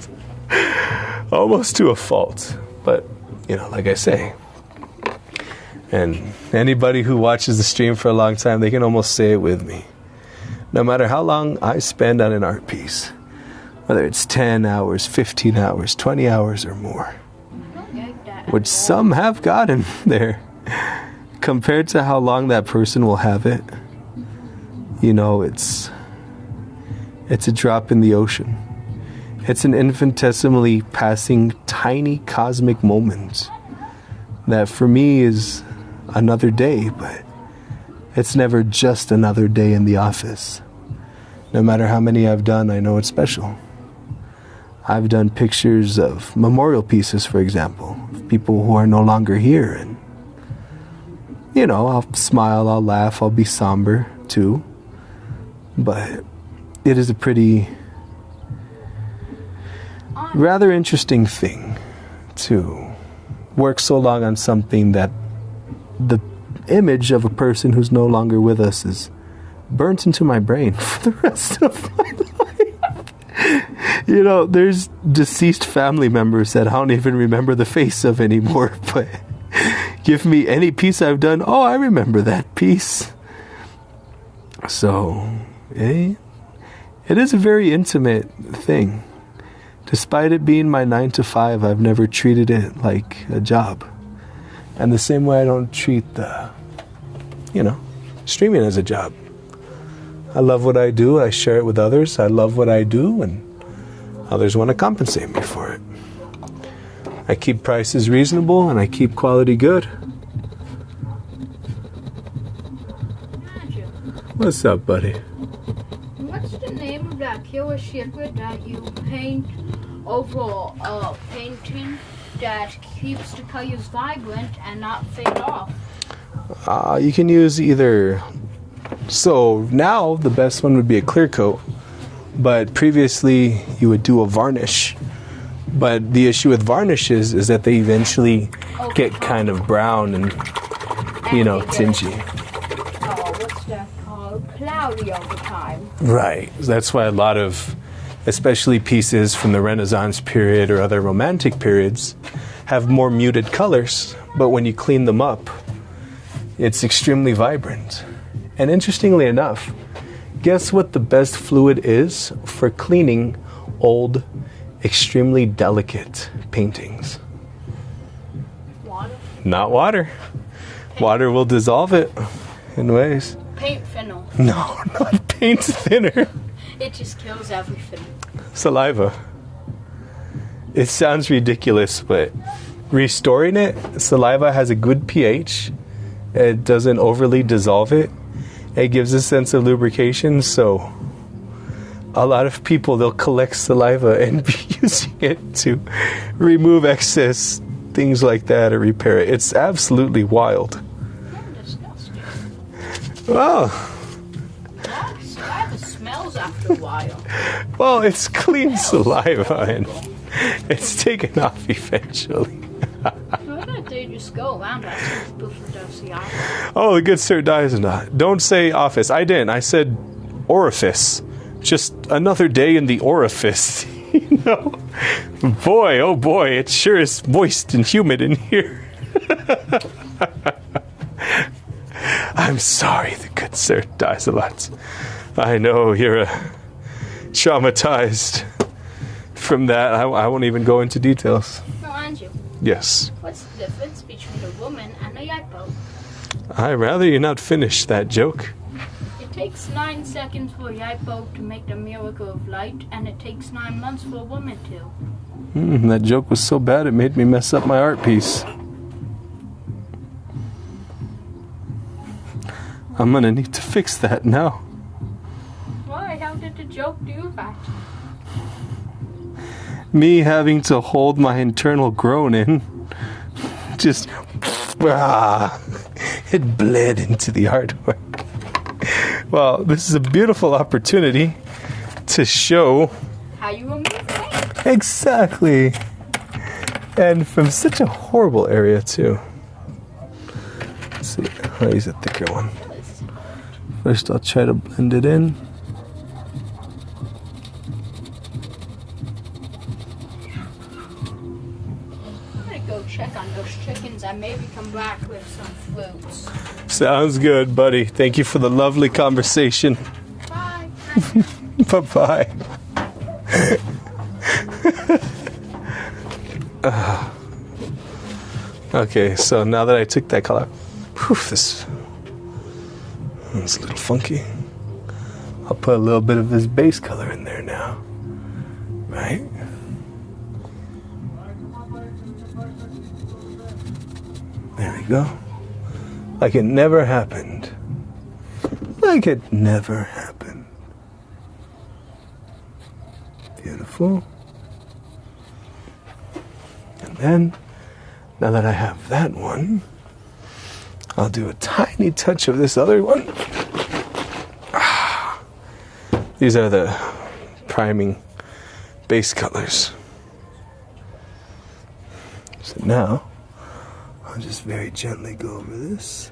Almost to a fault. But, like I say, and anybody who watches the stream for a long time, they can almost say it with me. No matter how long I spend on an art piece, whether it's 10 hours, 15 hours, 20 hours or more, which some have gotten there, compared to how long that person will have it, it's a drop in the ocean. It's an infinitesimally passing tiny cosmic moment that for me is another day, but it's never just another day in the office. No matter how many I've done, I know it's special. I've done pictures of memorial pieces, for example, of people who are no longer here, and I'll smile, I'll laugh, I'll be somber too. But it is a pretty rather interesting thing to work so long on something that the image of a person who's no longer with us is burnt into my brain for the rest of my life. There's deceased family members that I don't even remember the face of anymore, but give me any piece I've done, oh, I remember that piece. So, it is a very intimate thing. Despite it being my 9 to 5, I've never treated it like a job. And the same way I don't treat streaming as a job. I love what I do, I share it with others, I love what I do, and others want to compensate me for it. I keep prices reasonable, and I keep quality good. What's up, buddy? What's the name of that killer secret that you paint over a painting that keeps the colors vibrant and not fade off? You can use either. So now the best one would be a clear coat, but previously you would do a varnish. But the issue with varnishes is that they eventually get kind of brown and, tingy. What's that called? cloudy all the time. Right. That's why a lot of, especially pieces from the Renaissance period or other romantic periods, have more muted colors. But when you clean them up, it's extremely vibrant. And interestingly enough, guess what the best fluid is for cleaning old, extremely delicate paintings? Water. Not water. Water will dissolve it in ways. Paint thinner. No, not paint thinner. It just kills everything. Saliva. It sounds ridiculous, but restoring it, saliva has a good pH. It doesn't overly dissolve it. It gives a sense of lubrication, so a lot of people, they'll collect saliva and be using it to remove excess things like that or repair it. It's absolutely wild. Disgusting. Well, Saliva smells after a while. well, it's clean saliva and it's taken off eventually. Why don't they just go around asking people for Dosiato? Oh, the good sir dies not. Don't say office. I didn't. I said orifice. Just another day in the orifice. You know? Boy, oh boy, it sure is moist and humid in here. I'm sorry, the good sir dies a lot. I know you're traumatized from that. I won't even go into details. No, Andrew, Yes. what's the difference between a woman and a yaipo? I'd rather you not finish that joke. It takes 9 seconds for a yaipo to make the miracle of light, and it takes 9 months for a woman to. That joke was so bad it made me mess up my art piece. I'm gonna need to fix that now. Why? How did the joke do that? Me having to hold my internal groan in, just it bled into the artwork. Well, this is a beautiful opportunity to show How you remove paint? exactly, and from such a horrible area too. Let's see, I'll use a thicker one. First, I'll try to blend it in. I'm gonna go check on those chickens and maybe come back with some fruits. Sounds good, buddy. Thank you for the lovely conversation. Bye. Bye-bye. Okay, so now that I took that color, this is a little funky. I'll put a little bit of this base color in there now. Right? There we go. Like it never happened. Like it never happened. Beautiful. And then, now that I have that one, I'll do a tiny touch of this other one. These are the priming base colors. So now, I'll just very gently go over this.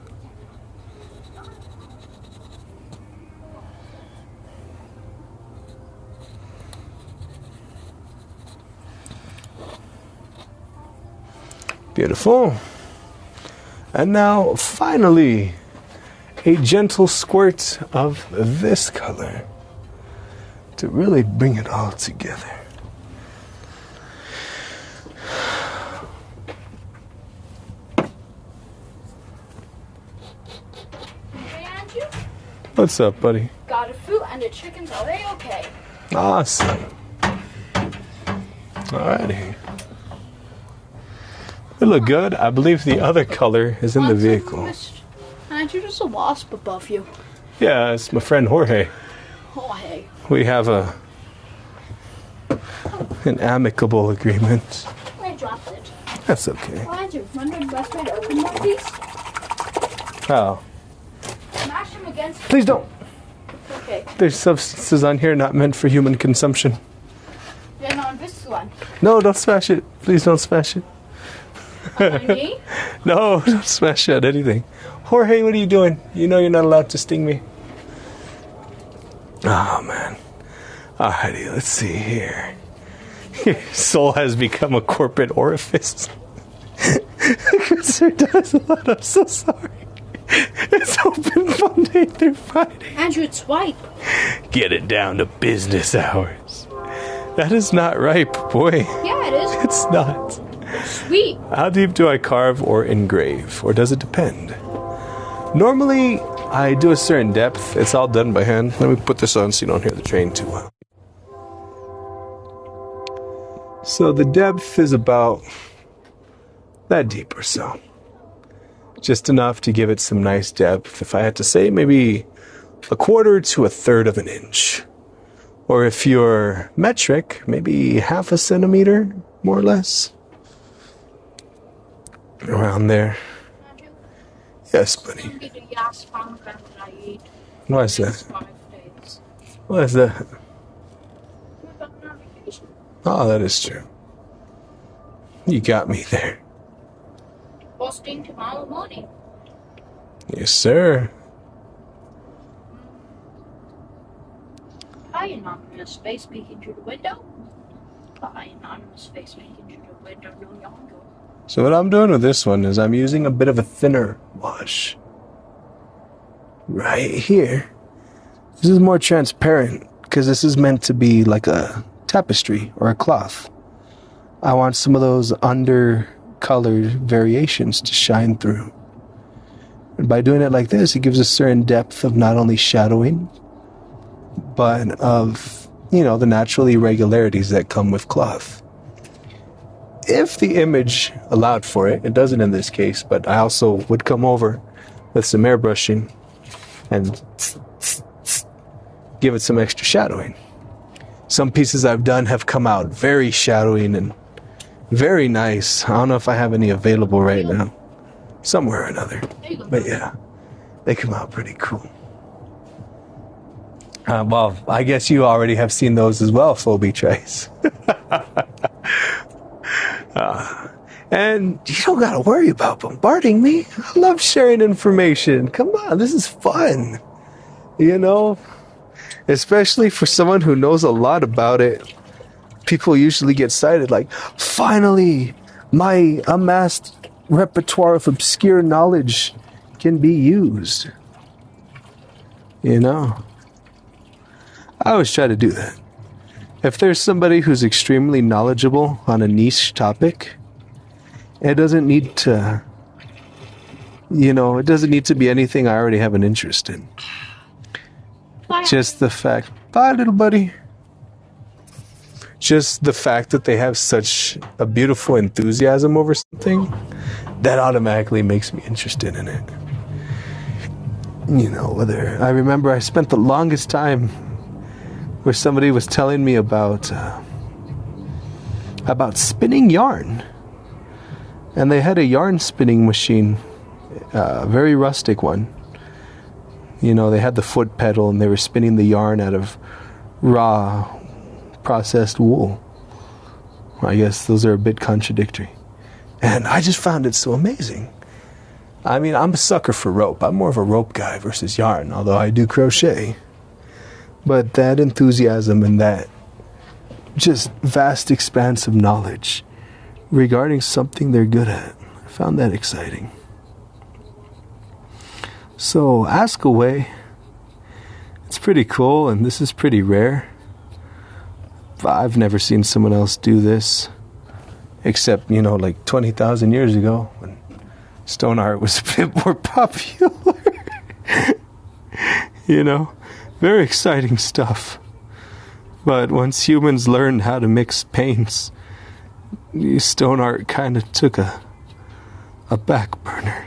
Beautiful. And now, finally, a gentle squirt of this color to really bring it all together. Hey, Andrew. What's up, buddy? Got a fruit and the chickens, are they okay? Awesome. Alrighty. They look good. I believe the other color is in the vehicle. Andrew, there's a wasp above you. Yeah, it's my friend Jorge. Oh, hey. We have an amicable agreement. I dropped it. That's okay. Oh, Andrew, wonder the best way to open one of these? How? Smash them against... Please don't. Okay. There's substances on here not meant for human consumption. Then on this one. No, don't smash it. Please don't smash it. On me? No, don't smash it at anything. Jorge, what are you doing? You know you're not allowed to sting me. Oh, man. Alrighty, let's see here. Your soul has become a corporate orifice. Sir does a lot. I'm so sorry. It's open Monday through Friday. Andrew, it's white. Get it down to business hours. That is not ripe, boy. Yeah, it is. It's not. Sweet. How deep do I carve or engrave? Or does it depend? Normally, I do a certain depth. It's all done by hand. Let me put this on so you don't hear the train too well. So the depth is about that deep or so. Just enough to give it some nice depth. If I had to say, maybe 1/4 to 1/3 of an inch. Or if you're metric, maybe 1/2 centimeter, more or less. Around there. Yes, buddy. Why is that? Why is that? Oh, that is true. You got me there. Posting tomorrow morning. Yes, sir. Hi, anonymous face peeking through the window. Hi, anonymous face peeking through the window. No longer. So what I'm doing with this one is I'm using a bit of a thinner wash. Right here. This is more transparent because this is meant to be like a tapestry or a cloth. I want some of those undercolored variations to shine through. And by doing it like this, it gives a certain depth of not only shadowing, but of, the natural irregularities that come with cloth. If the image allowed for it, it doesn't in this case, but I also would come over with some airbrushing and give it some extra shadowing. Some pieces I've done have come out very shadowing and very nice. I don't know if I have any available right now. Somewhere or another. But yeah, they come out pretty cool. Well, I guess you already have seen those as well, Phobie Trace. And you don't gotta worry about bombarding me. I love sharing information. Come on, this is fun. Especially for someone who knows a lot about it. People usually get excited like, finally, my amassed repertoire of obscure knowledge can be used. I always try to do that. If there's somebody who's extremely knowledgeable on a niche topic, it doesn't need to, it doesn't need to be anything I already have an interest in. Just the fact, bye little buddy. Just the fact that they have such a beautiful enthusiasm over something, that automatically makes me interested in it. I remember I spent the longest time where somebody was telling me about spinning yarn. And they had a yarn spinning machine, a very rustic one. They had the foot pedal and they were spinning the yarn out of raw processed wool. I guess those are a bit contradictory. And I just found it so amazing. I mean, I'm a sucker for rope. I'm more of a rope guy versus yarn, although I do crochet. But that enthusiasm and that just vast expanse of knowledge regarding something they're good at, I found that exciting. So ask away. It's pretty cool, and this is pretty rare. I've never seen someone else do this, except, like 20,000 years ago when stone art was a bit more popular. Very exciting stuff. But once humans learned how to mix paints, stone art kind of took a back burner.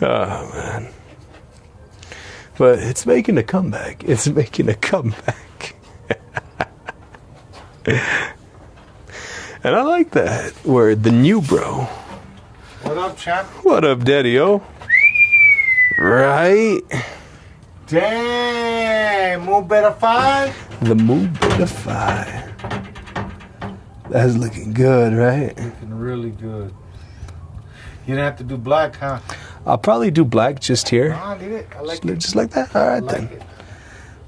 Oh, man. But it's making a comeback. And I like that word, the new bro. What up, champ? What up, Daddy-O? Right? Dang, move better five. The move better five. That's looking good, right? Looking really good. You didn't have to do black, huh? I'll probably do black just here. No, I need it. I like it. Just like that? All right, I like then. it.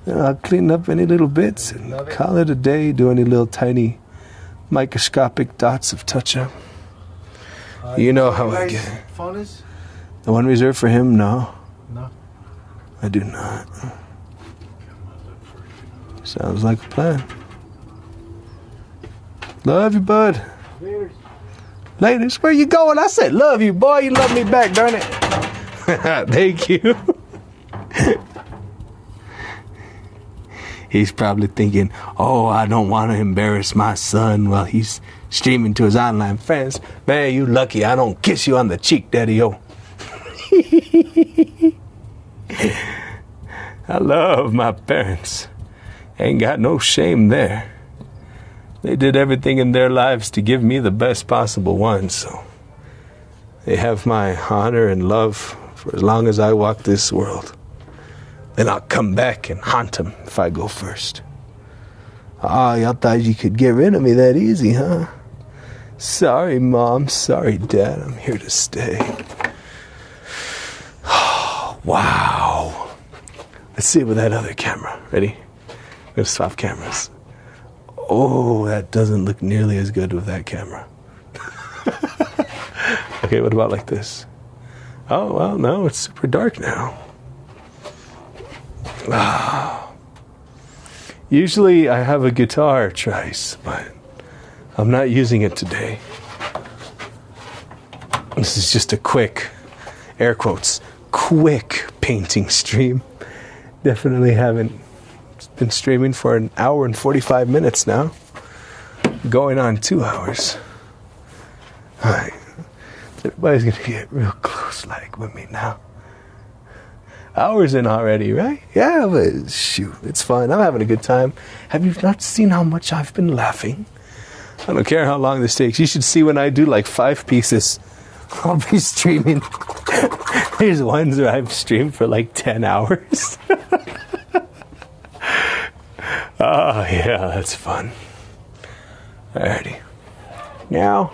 Then I'll clean up any little bits and Love it. call it a day, do any little tiny microscopic dots of touch-up. You know how I get it. Phone is? The one reserved for him? No, No. I do not. Sounds like a plan. Love you, bud. Later. Ladies, where you going? I said love you, boy. You love me back, darn it. Thank you. He's probably thinking, oh, I don't want to embarrass my son while he's streaming to his online friends. Man, you lucky I don't kiss you on the cheek, daddy-o. I love my parents. Ain't got no shame there. They did everything in their lives to give me the best possible one, so they have my honor and love for as long as I walk this world. Then I'll come back and haunt them if I go first. Ah, y'all thought you could get rid of me that easy, huh? Sorry, Mom. Sorry, Dad. I'm here to stay. Wow. Let's see it with that other camera. Ready? I'm going to swap cameras. Oh, that doesn't look nearly as good with that camera. Okay, what about like this? Oh, well, no, it's super dark now. Usually I have a guitar trice, but I'm not using it today. This is just a quick, air quotes, quick painting stream. Definitely haven't been streaming for an hour and 45 minutes now. Going on 2 hours. Alright. Everybody's gonna get real close like with me now. Hours in already, right? Yeah, but shoot, it's fun. I'm having a good time. Have you not seen how much I've been laughing? I don't care how long this takes. You should see when I do like 5 pieces. I'll be streaming. There's ones where I've streamed for like 10 hours. Oh, yeah, that's fun. Alrighty. Now,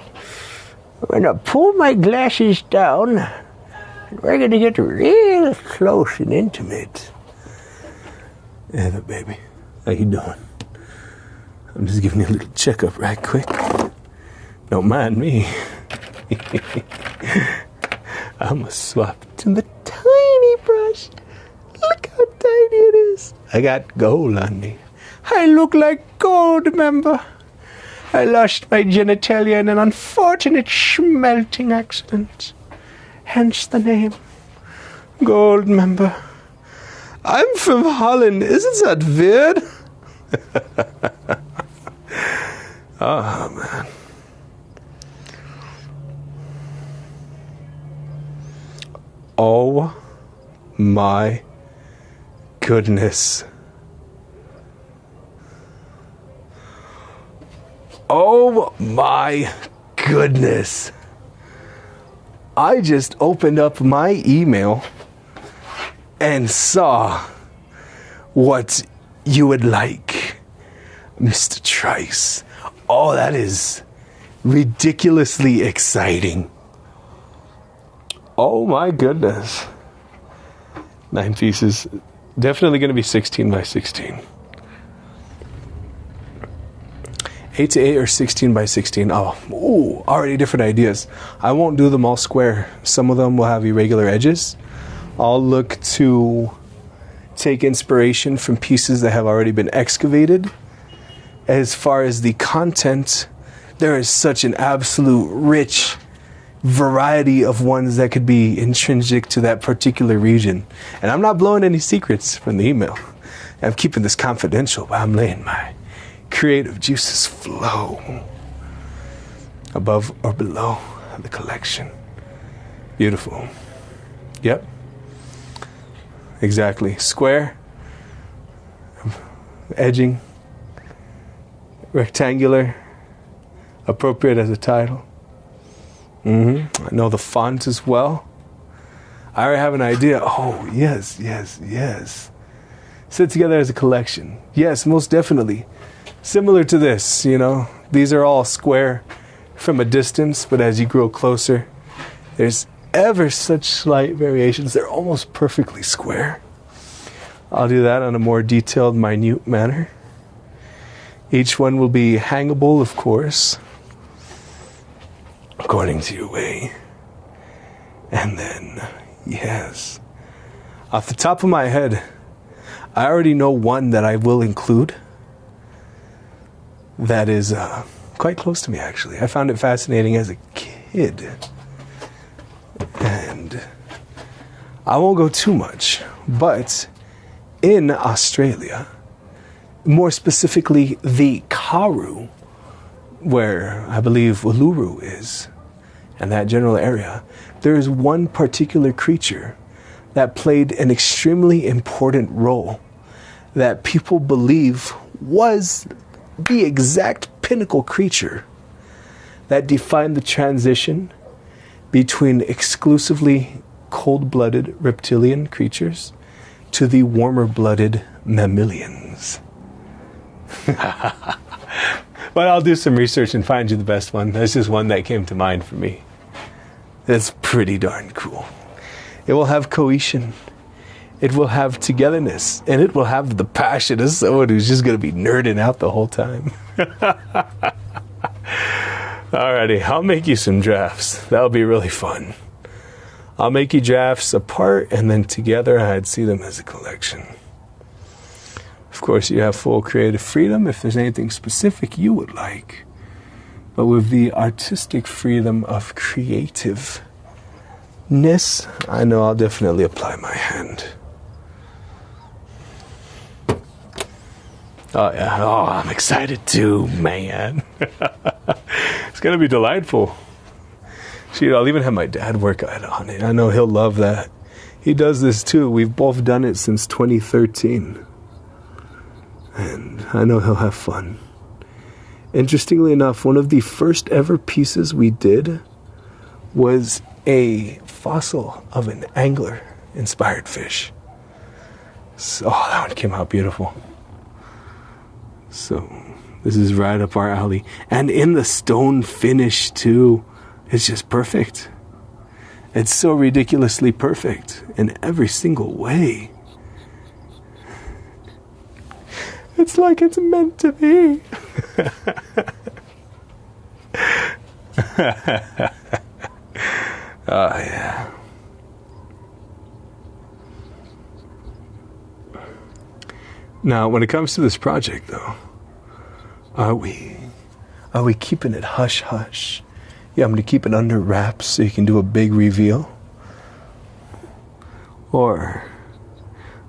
I'm going to pull my glasses down. We're going to get real close and intimate. Hey, baby. How you doing? I'm just giving you a little checkup right quick. Don't mind me. I'm going to swap to the tiny brush. Look how tiny it is. I got gold on me. I look like gold, remember? I lost my genitalia in an unfortunate smelting accident. Hence the name. Gold member. I'm from Holland. Isn't that weird? Oh, man. Oh, my goodness. Oh, my goodness. I just opened up my email and saw what you would like, Mr. Trice. Oh, that is ridiculously exciting. Oh my goodness. 9 pieces. Definitely going to be 16 by 16. 8 to 8 or 16 by 16. Oh, ooh, already different ideas. I won't do them all square. Some of them will have irregular edges. I'll look to take inspiration from pieces that have already been excavated. As far as the content, there is such an absolute rich variety of ones that could be intrinsic to that particular region. And I'm not blowing any secrets from the email. I'm keeping this confidential, but I'm letting my creative juices flow above or below the collection. Beautiful. Yep. Exactly. Square, edging, rectangular, appropriate as a title. I know the font as well. I already have an idea. Oh, yes. Sit together as a collection. Yes, most definitely. Similar to this, you know. These are all square from a distance, but as you grow closer, there's ever such slight variations. They're almost perfectly square. I'll do that on a more detailed, minute manner. Each one will be hangable, of course, according to your way. And then, yes, off the top of my head, I already know one that I will include that is quite close to me, actually. I found it fascinating as a kid. And I won't go too much, but in Australia, more specifically the Karoo, where I believe Uluru is, and that general area, there is one particular creature that played an extremely important role that people believe was the exact pinnacle creature that defined the transition between exclusively cold-blooded reptilian creatures to the warmer-blooded mammalians. But I'll do some research and find you the best one. That's just one that came to mind for me. That's pretty darn cool. It will have cohesion. It will have togetherness. And it will have the passion of someone who's just going to be nerding out the whole time. Alrighty, I'll make you some drafts. That'll be really fun. I'll make you drafts apart, and then together I'd see them as a collection. Of course, you have full creative freedom if there's anything specific you would like. But with the artistic freedom of creativeness, I know I'll definitely apply my hand. Oh, yeah. Oh, I'm excited too, man. It's going to be delightful. See, I'll even have my dad work on it. I know he'll love that. He does this too. We've both done it since 2013. And I know he'll have fun. Interestingly enough, one of the first ever pieces we did was a fossil of an angler-inspired fish. So, that one came out beautiful. So, this is right up our alley. And in the stone finish, too. It's just perfect. It's so ridiculously perfect in every single way. It's like it's meant to be. Oh, yeah. Now, when it comes to this project, though, are we keeping it hush-hush? Yeah, I'm going to keep it under wraps so you can do a big reveal? Or,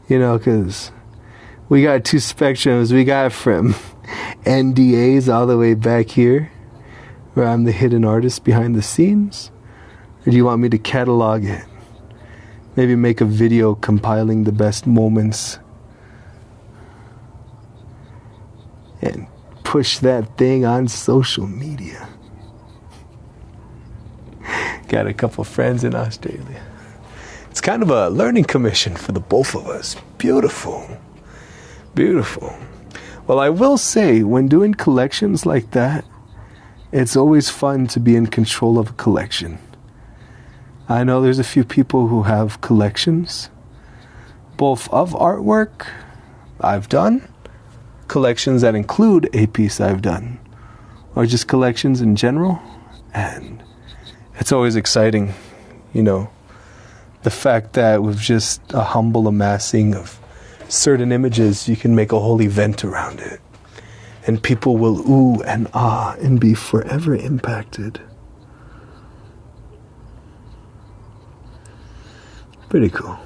because we got two spectrums. We got from NDAs all the way back here, where I'm the hidden artist behind the scenes. Or do you want me to catalog it? Maybe make a video compiling the best moments and push that thing on social media. Got a couple friends in Australia. It's kind of a learning commission for the both of us. Beautiful. Beautiful. Well, I will say, when doing collections like that, it's always fun to be in control of a collection. I know there's a few people who have collections, both of artwork I've done, collections that include a piece I've done, or just collections in general, and it's always exciting, the fact that with just a humble amassing of certain images, you can make a whole event around it. And people will ooh and ah and be forever impacted. Pretty cool.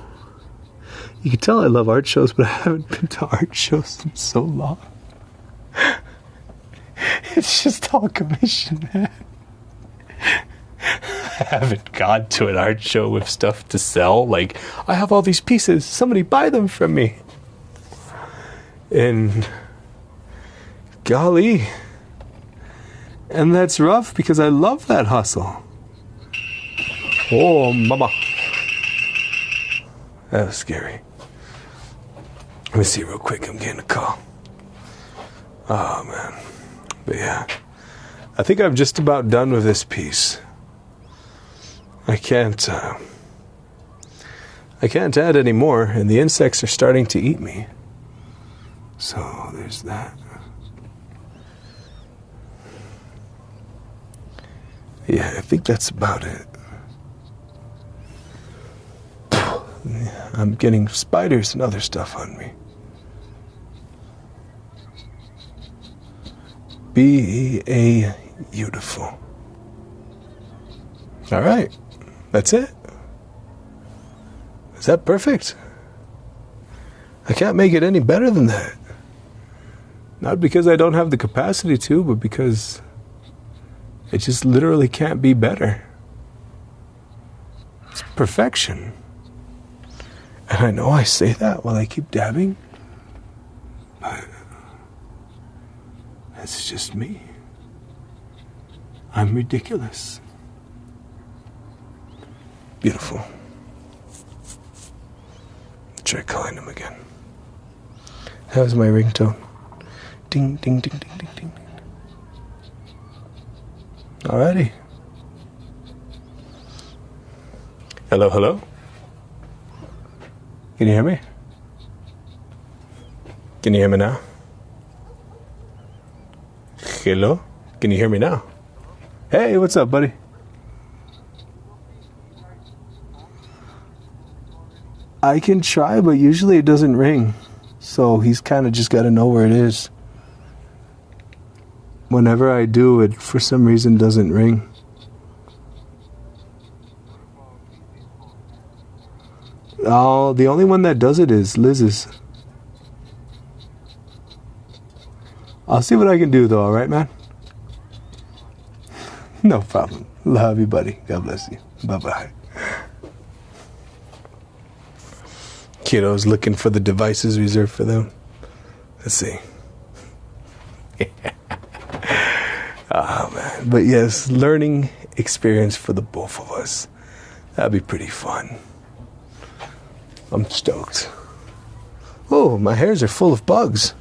You can tell I love art shows, but I haven't been to art shows in so long. It's just all commission, man. I haven't gone to an art show with stuff to sell. Like, I have all these pieces. Somebody buy them from me. And golly. And that's rough because I love that hustle. Oh, mama. That was scary. Let me see real quick. I'm getting a call. Oh, man. But yeah. I think I'm just about done with this piece. I can't add any more, and the insects are starting to eat me. So there's that. Yeah, I think that's about it. I'm getting spiders and other stuff on me. Beautiful. All right, that's it. Is that perfect? I can't make it any better than that. Not because I don't have the capacity to, but because it just literally can't be better. It's perfection. And I know I say that while I keep dabbing, but it's just me. I'm ridiculous. Beautiful. Try calling him again. How's my ringtone? Ding, ding, ding, ding, ding, ding. Alrighty. Hello, hello? Can you hear me? Can you hear me now? Hello? Can you hear me now? Hey, what's up, buddy? I can try, but usually it doesn't ring. So he's kind of just got to know where it is. Whenever I do, it for some reason doesn't ring. Oh, the only one that does it is Liz's. I'll see what I can do though, alright, man? No problem. Love you, buddy. God bless you. Bye-bye. Kiddos looking for the devices reserved for them. Let's see. Oh, man. But yes, learning experience for the both of us. That'd be pretty fun. I'm stoked. Oh, my hairs are full of bugs.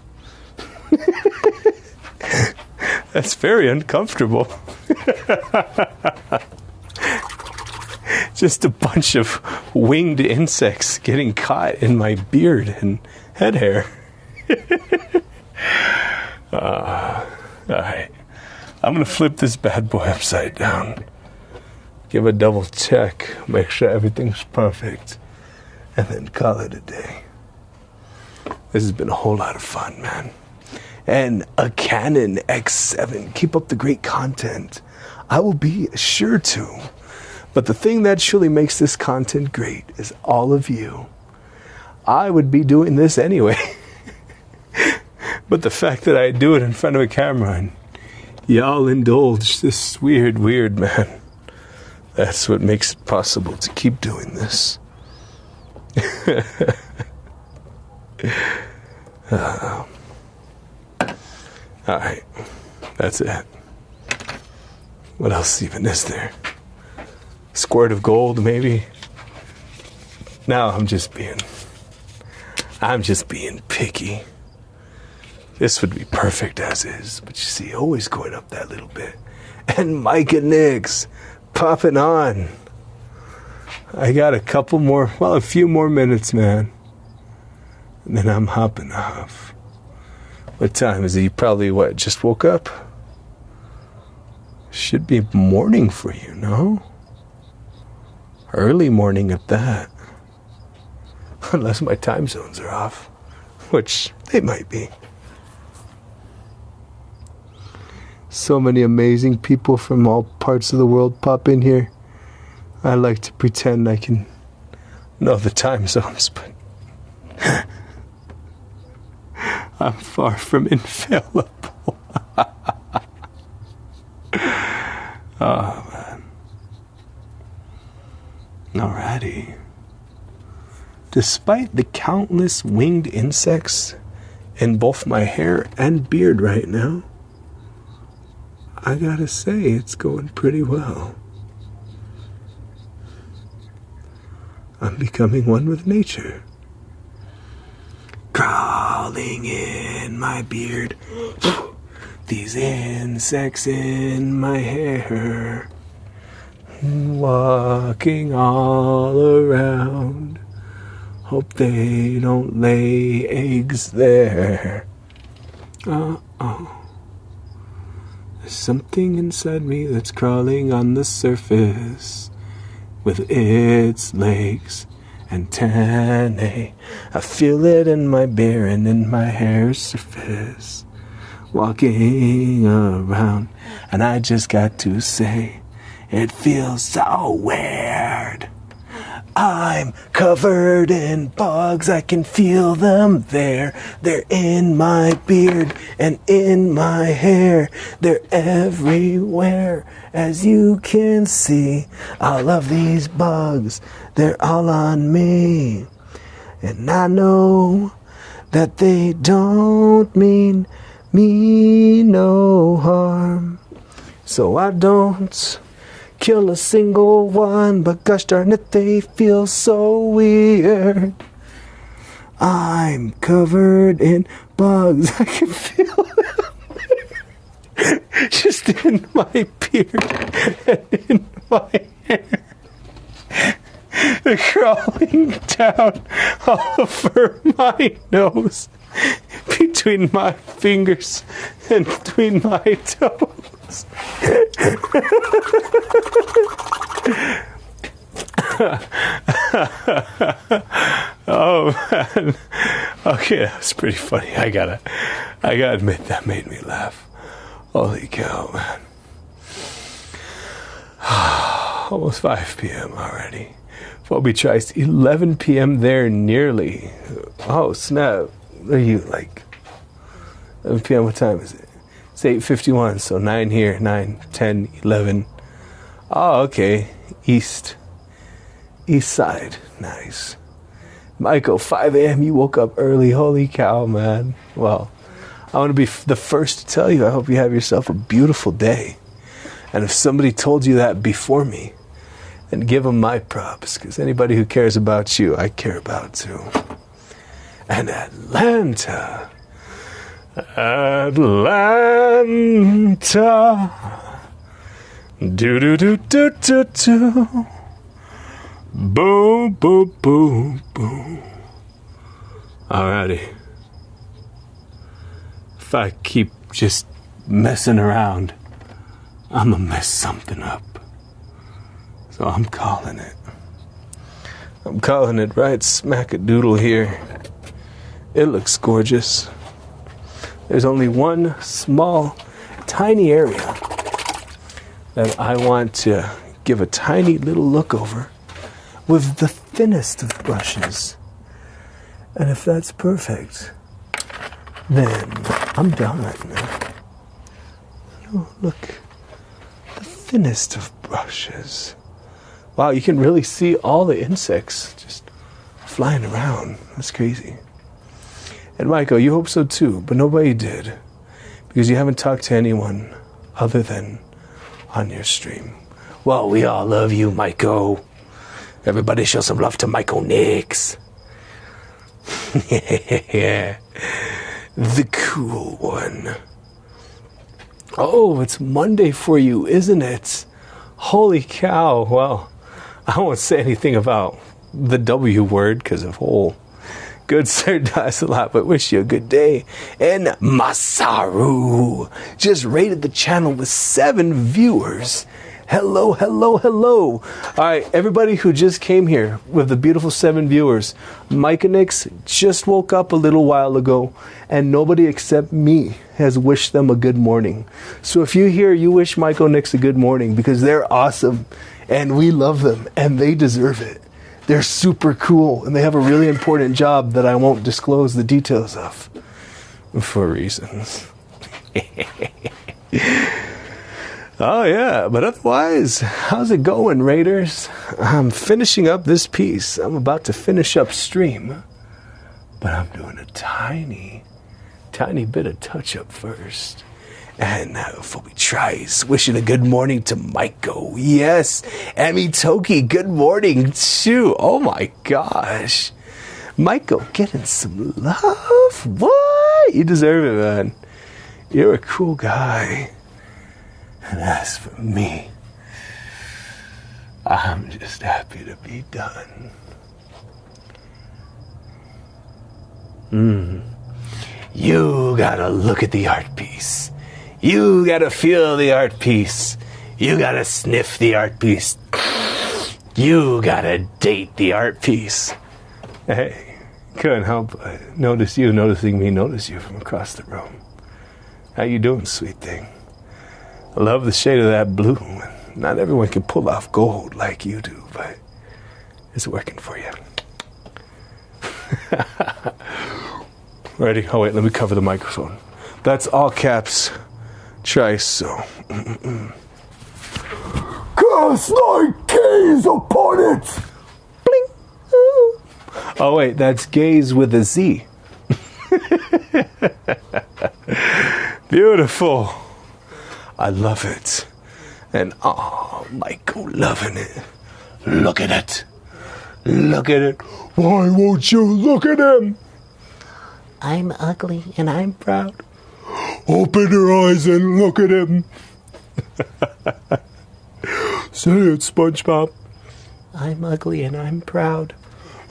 That's very uncomfortable. Just a bunch of winged insects getting caught in my beard and head hair. All right. I'm going to flip this bad boy upside down. Give a double check. Make sure everything's perfect. And then call it a day. This has been a whole lot of fun, man. And a Canon X7. Keep up the great content. I will be sure to. But the thing that truly makes this content great is all of you. I would be doing this anyway. But the fact that I do it in front of a camera and y'all indulge this weird man. That's what makes it possible to keep doing this. Alright. That's it. What else even is there? Squirt of gold, maybe? No, I'm just being picky. This would be perfect as is, but you see, always going up that little bit. And Mike and Nick's popping on. I got a few more minutes, man. And then I'm hopping off. What time is it? You probably, just woke up? Should be morning for you, no? Early morning at that. Unless my time zones are off. Which they might be. So many amazing people from all parts of the world pop in here. I like to pretend I can know the time zones, but I'm far from infallible. Oh, man. Alrighty. Despite the countless winged insects in both my hair and beard right now, I gotta say, it's going pretty well. I'm becoming one with nature. Crawling in my beard. These insects in my hair. walking all around. Hope they don't lay eggs there. There's something inside me that's crawling on the surface with its legs and antennae. I feel it in my beer and in my hair surface. Walking around, and I just got to say, it feels so weird. I'm covered in bugs, I can feel them there. They're in my beard and in my hair. They're everywhere, as you can see. All of these bugs, they're all on me. And I know that they don't mean me no harm. So I don't kill a single one, but gosh darn it, they feel so weird. I'm covered in bugs, I can feel them just in my beard and in my hair. They're crawling down all over my nose, between my fingers and between my toes. Oh man. Okay, that was pretty funny. I gotta admit, that made me laugh. Holy cow, man. Almost 5 p.m. already. Phobie tries 11 p.m. there nearly. Oh snap. What are you, like 11 p.m. What time is it? It's 8:51, so 9 here, 9, 10, 11. Oh, okay. East side. Nice. Michael, 5 a.m. You woke up early. Holy cow, man. Well, I want to be the first to tell you, I hope you have yourself a beautiful day. And if somebody told you that before me, then give them my props, because anybody who cares about you, I care about too. And Atlanta. Do do do do do do. Boom, boom, boom, boom. Alrighty. If I keep just messing around, I'm gonna mess something up. So I'm calling it. I'm calling it right smack-a-doodle here. It looks gorgeous. There's only one small, tiny area that I want to give a tiny little look over with the thinnest of brushes. And if that's perfect, then I'm done right now. Oh, look. The thinnest of brushes. Wow, you can really see all the insects just flying around. That's crazy. And Michael, you hope so too, but nobody did, because you haven't talked to anyone other than on your stream. Well, we all love you, Michael. Everybody show some love to Michael Nix. Yeah. The cool one. Oh, it's Monday for you, isn't it? Holy cow. Well, I won't say anything about the W word because of whole. Good sir does a lot, but wish you a good day. And Masaru just rated the channel with 7 viewers. Hello, hello, hello. All right, everybody who just came here with the beautiful 7 viewers, Micah Nix just woke up a little while ago, and nobody except me has wished them a good morning. So if you hear, you wish Michael Nix a good morning, because they're awesome, and we love them, and they deserve it. They're super cool, and they have a really important job that I won't disclose the details of for reasons. Oh yeah, but otherwise, how's it going, Raiders? I'm finishing up this piece. I'm about to finish up stream, but I'm doing a tiny bit of touch-up first. And Phobie tries wishing a good morning to Maiko. Yes, Amy Toki, good morning too. Oh my gosh. Maiko getting some love? What? You deserve it, man. You're a cool guy. And as for me, I'm just happy to be done. You gotta look at the art piece. You gotta feel the art piece. You gotta sniff the art piece. You gotta date the art piece. Hey, couldn't help but notice you noticing me notice you from across the room. How you doing, sweet thing? I love the shade of that blue. Not everyone can pull off gold like you do, but it's working for you. Ready? Oh wait, let me cover the microphone. That's all caps. Try so. Cast thy gaze upon it! Bling! Ooh. Oh wait, that's gaze with a Z. Beautiful. I love it. And Michael loving it. Look at it. Look at it. Why won't you look at him? I'm ugly and I'm proud. Open your eyes and look at him. Say it, SpongeBob. I'm ugly and I'm proud.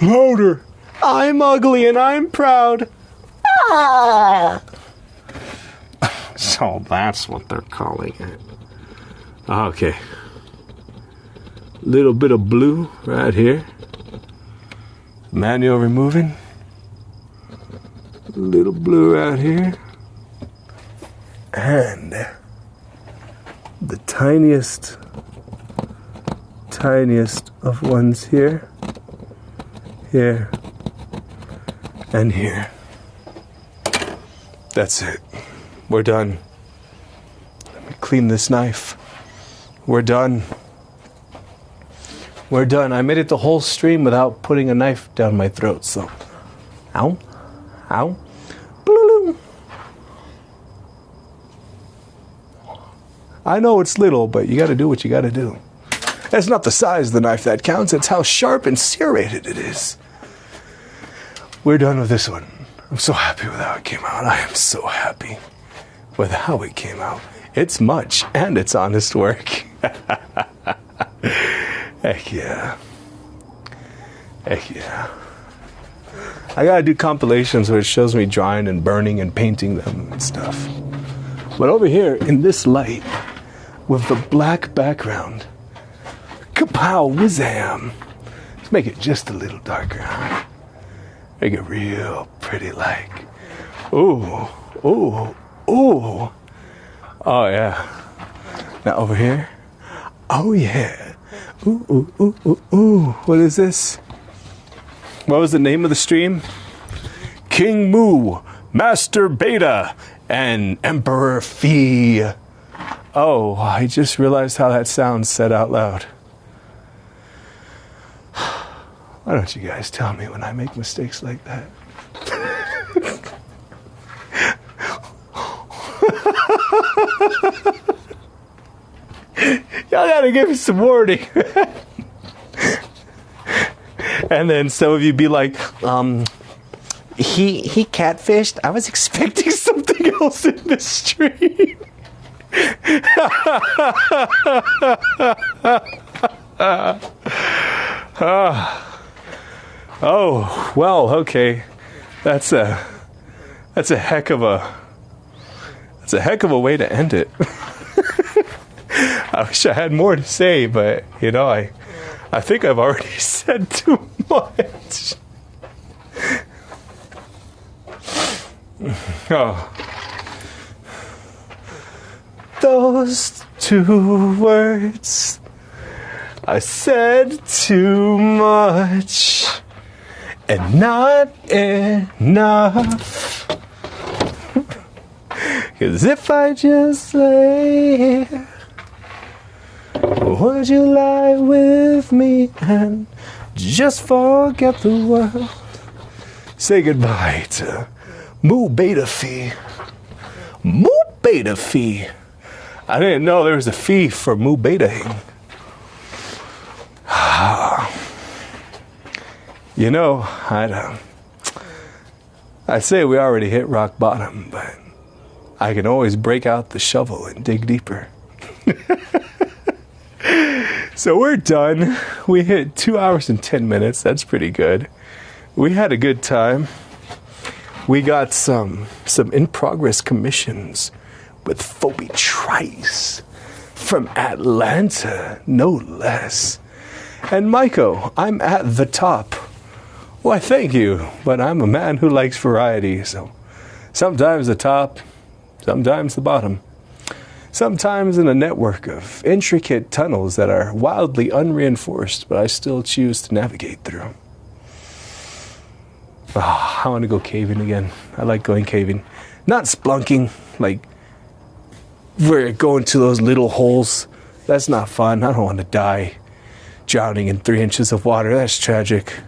Louder. I'm ugly and I'm proud. Ah! So that's what they're calling it. Okay. Little bit of blue right here. Manual removing. Little blue right here. And the tiniest of ones here. Here. And here. That's it. We're done. Let me clean this knife. We're done. We're done. I made it the whole stream without putting a knife down my throat, so. Ow. Ow. Blooloo. I know it's little, but you gotta do what you gotta do. It's not the size of the knife that counts, it's how sharp and serrated it is. We're done with this one. I'm so happy with how it came out. I am so happy with how it came out. It's much, and it's honest work. Heck yeah. Heck yeah. I gotta do compilations where it shows me drawing and burning and painting them and stuff. But over here, in this light, with the black background, kapow, whizam. Let's make it just a little darker. Make it real pretty like. Ooh, ooh, ooh. Oh yeah. Now over here. Oh yeah. Ooh, ooh, ooh, ooh, ooh. What is this? What was the name of the stream? King Mu, Master Beta, and Emperor Phi. Oh, I just realized how that sounds said out loud. Why don't you guys tell me when I make mistakes like that? Y'all gotta give me some warning. And then some of you be like, he catfished. I was expecting something else in this stream. Oh, well, okay. That's a heck of a way to end it. I wish I had more to say, but you know, I think I've already said too much. Oh. Those two words, I said too much and not enough. 'Cause if I just lay here, would you lie with me and just forget the world? Say goodbye to Mu Beta Phi. Mu Beta Phi. I didn't know there was a fee for Mu Beta-ing. You know, I'd say we already hit rock bottom, but I can always break out the shovel and dig deeper. So So we're done. We hit 2 hours and 10 minutes. That's pretty good. We had a good time. We got some in-progress commissions with PHI from Atlanta, no less. And Maiko, I'm at the top. Why, thank you, but I'm a man who likes variety, so sometimes the top, sometimes the bottom. Sometimes in a network of intricate tunnels that are wildly unreinforced, but I still choose to navigate through. Oh, I want to go caving again. I like going caving. Not splunking, like we're going to those little holes. That's not fun. I don't want to die drowning in 3 inches of water. That's tragic.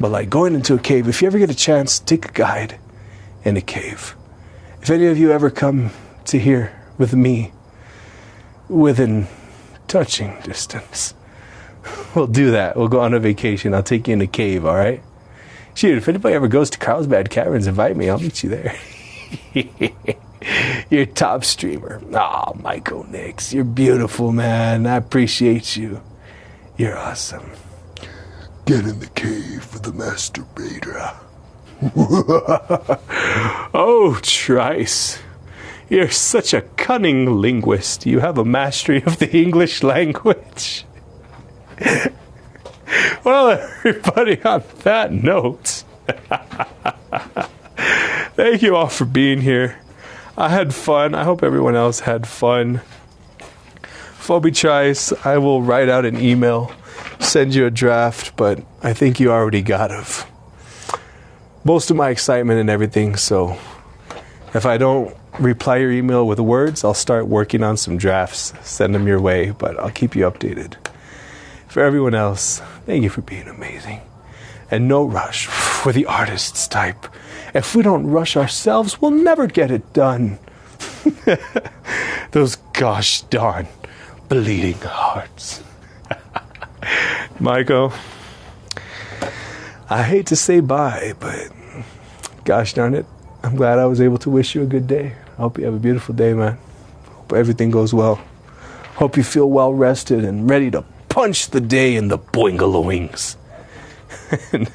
But like going into a cave, if you ever get a chance, take a guide in a cave. If any of you ever come to here with me, within touching distance, we'll do that. We'll go on a vacation. I'll take you in a cave, all right? Shoot, if anybody ever goes to Carlsbad Caverns, invite me. I'll meet you there. You're a top streamer. Oh, Michael Nix, you're beautiful, man. I appreciate you. You're awesome. Get in the cave with the masturbator. Oh, Trice. You're such a cunning linguist. You have a mastery of the English language. Well, everybody, on that note, thank you all for being here. I had fun. I hope everyone else had fun. PHI, I will write out an email, send you a draft, but I think you already got of most of my excitement and everything, so if I don't reply your email with words, I'll start working on some drafts, send them your way, but I'll keep you updated. For everyone else, thank you for being amazing. And no rush for the artist's type. If we don't rush ourselves, we'll never get it done. Those gosh darn bleeding hearts. Michael, I hate to say bye, but gosh darn it, I'm glad I was able to wish you a good day. I hope you have a beautiful day, man. Hope everything goes well. Hope you feel well rested and ready to punch the day in the boingaloings. And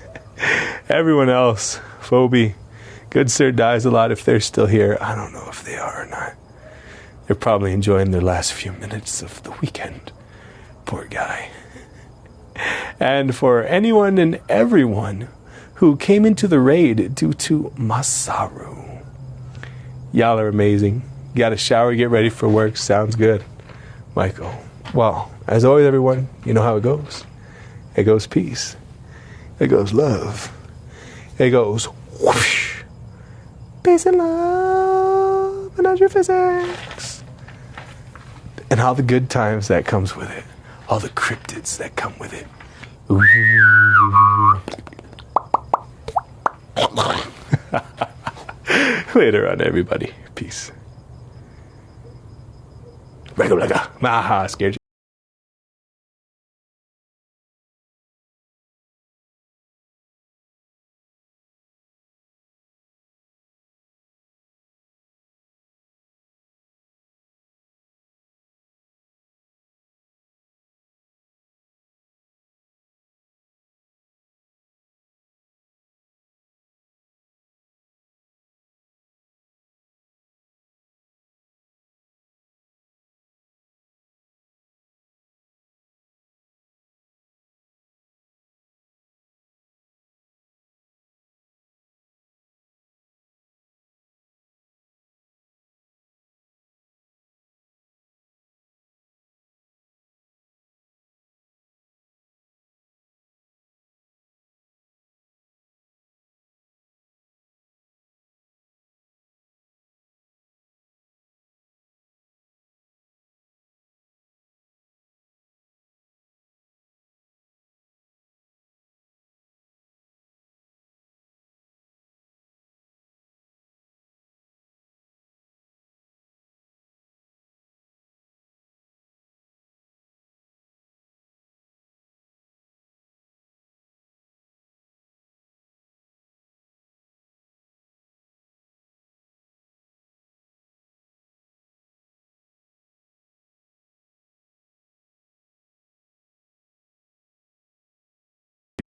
everyone else, Phoebe, good sir dies a lot if they're still here. I don't know if they are or not. They're probably enjoying their last few minutes of the weekend. Poor guy. And for anyone and everyone who came into the raid due to Masaru, y'all are amazing. You got a shower, get ready for work. Sounds good. Michael. Well, as always, everyone, you know how it goes. It goes peace. It goes love. It goes whoosh. Peace and love and astrophysics. And all the good times that comes with it. All the cryptids that come with it. Later on, everybody. Peace. Maha, scared you.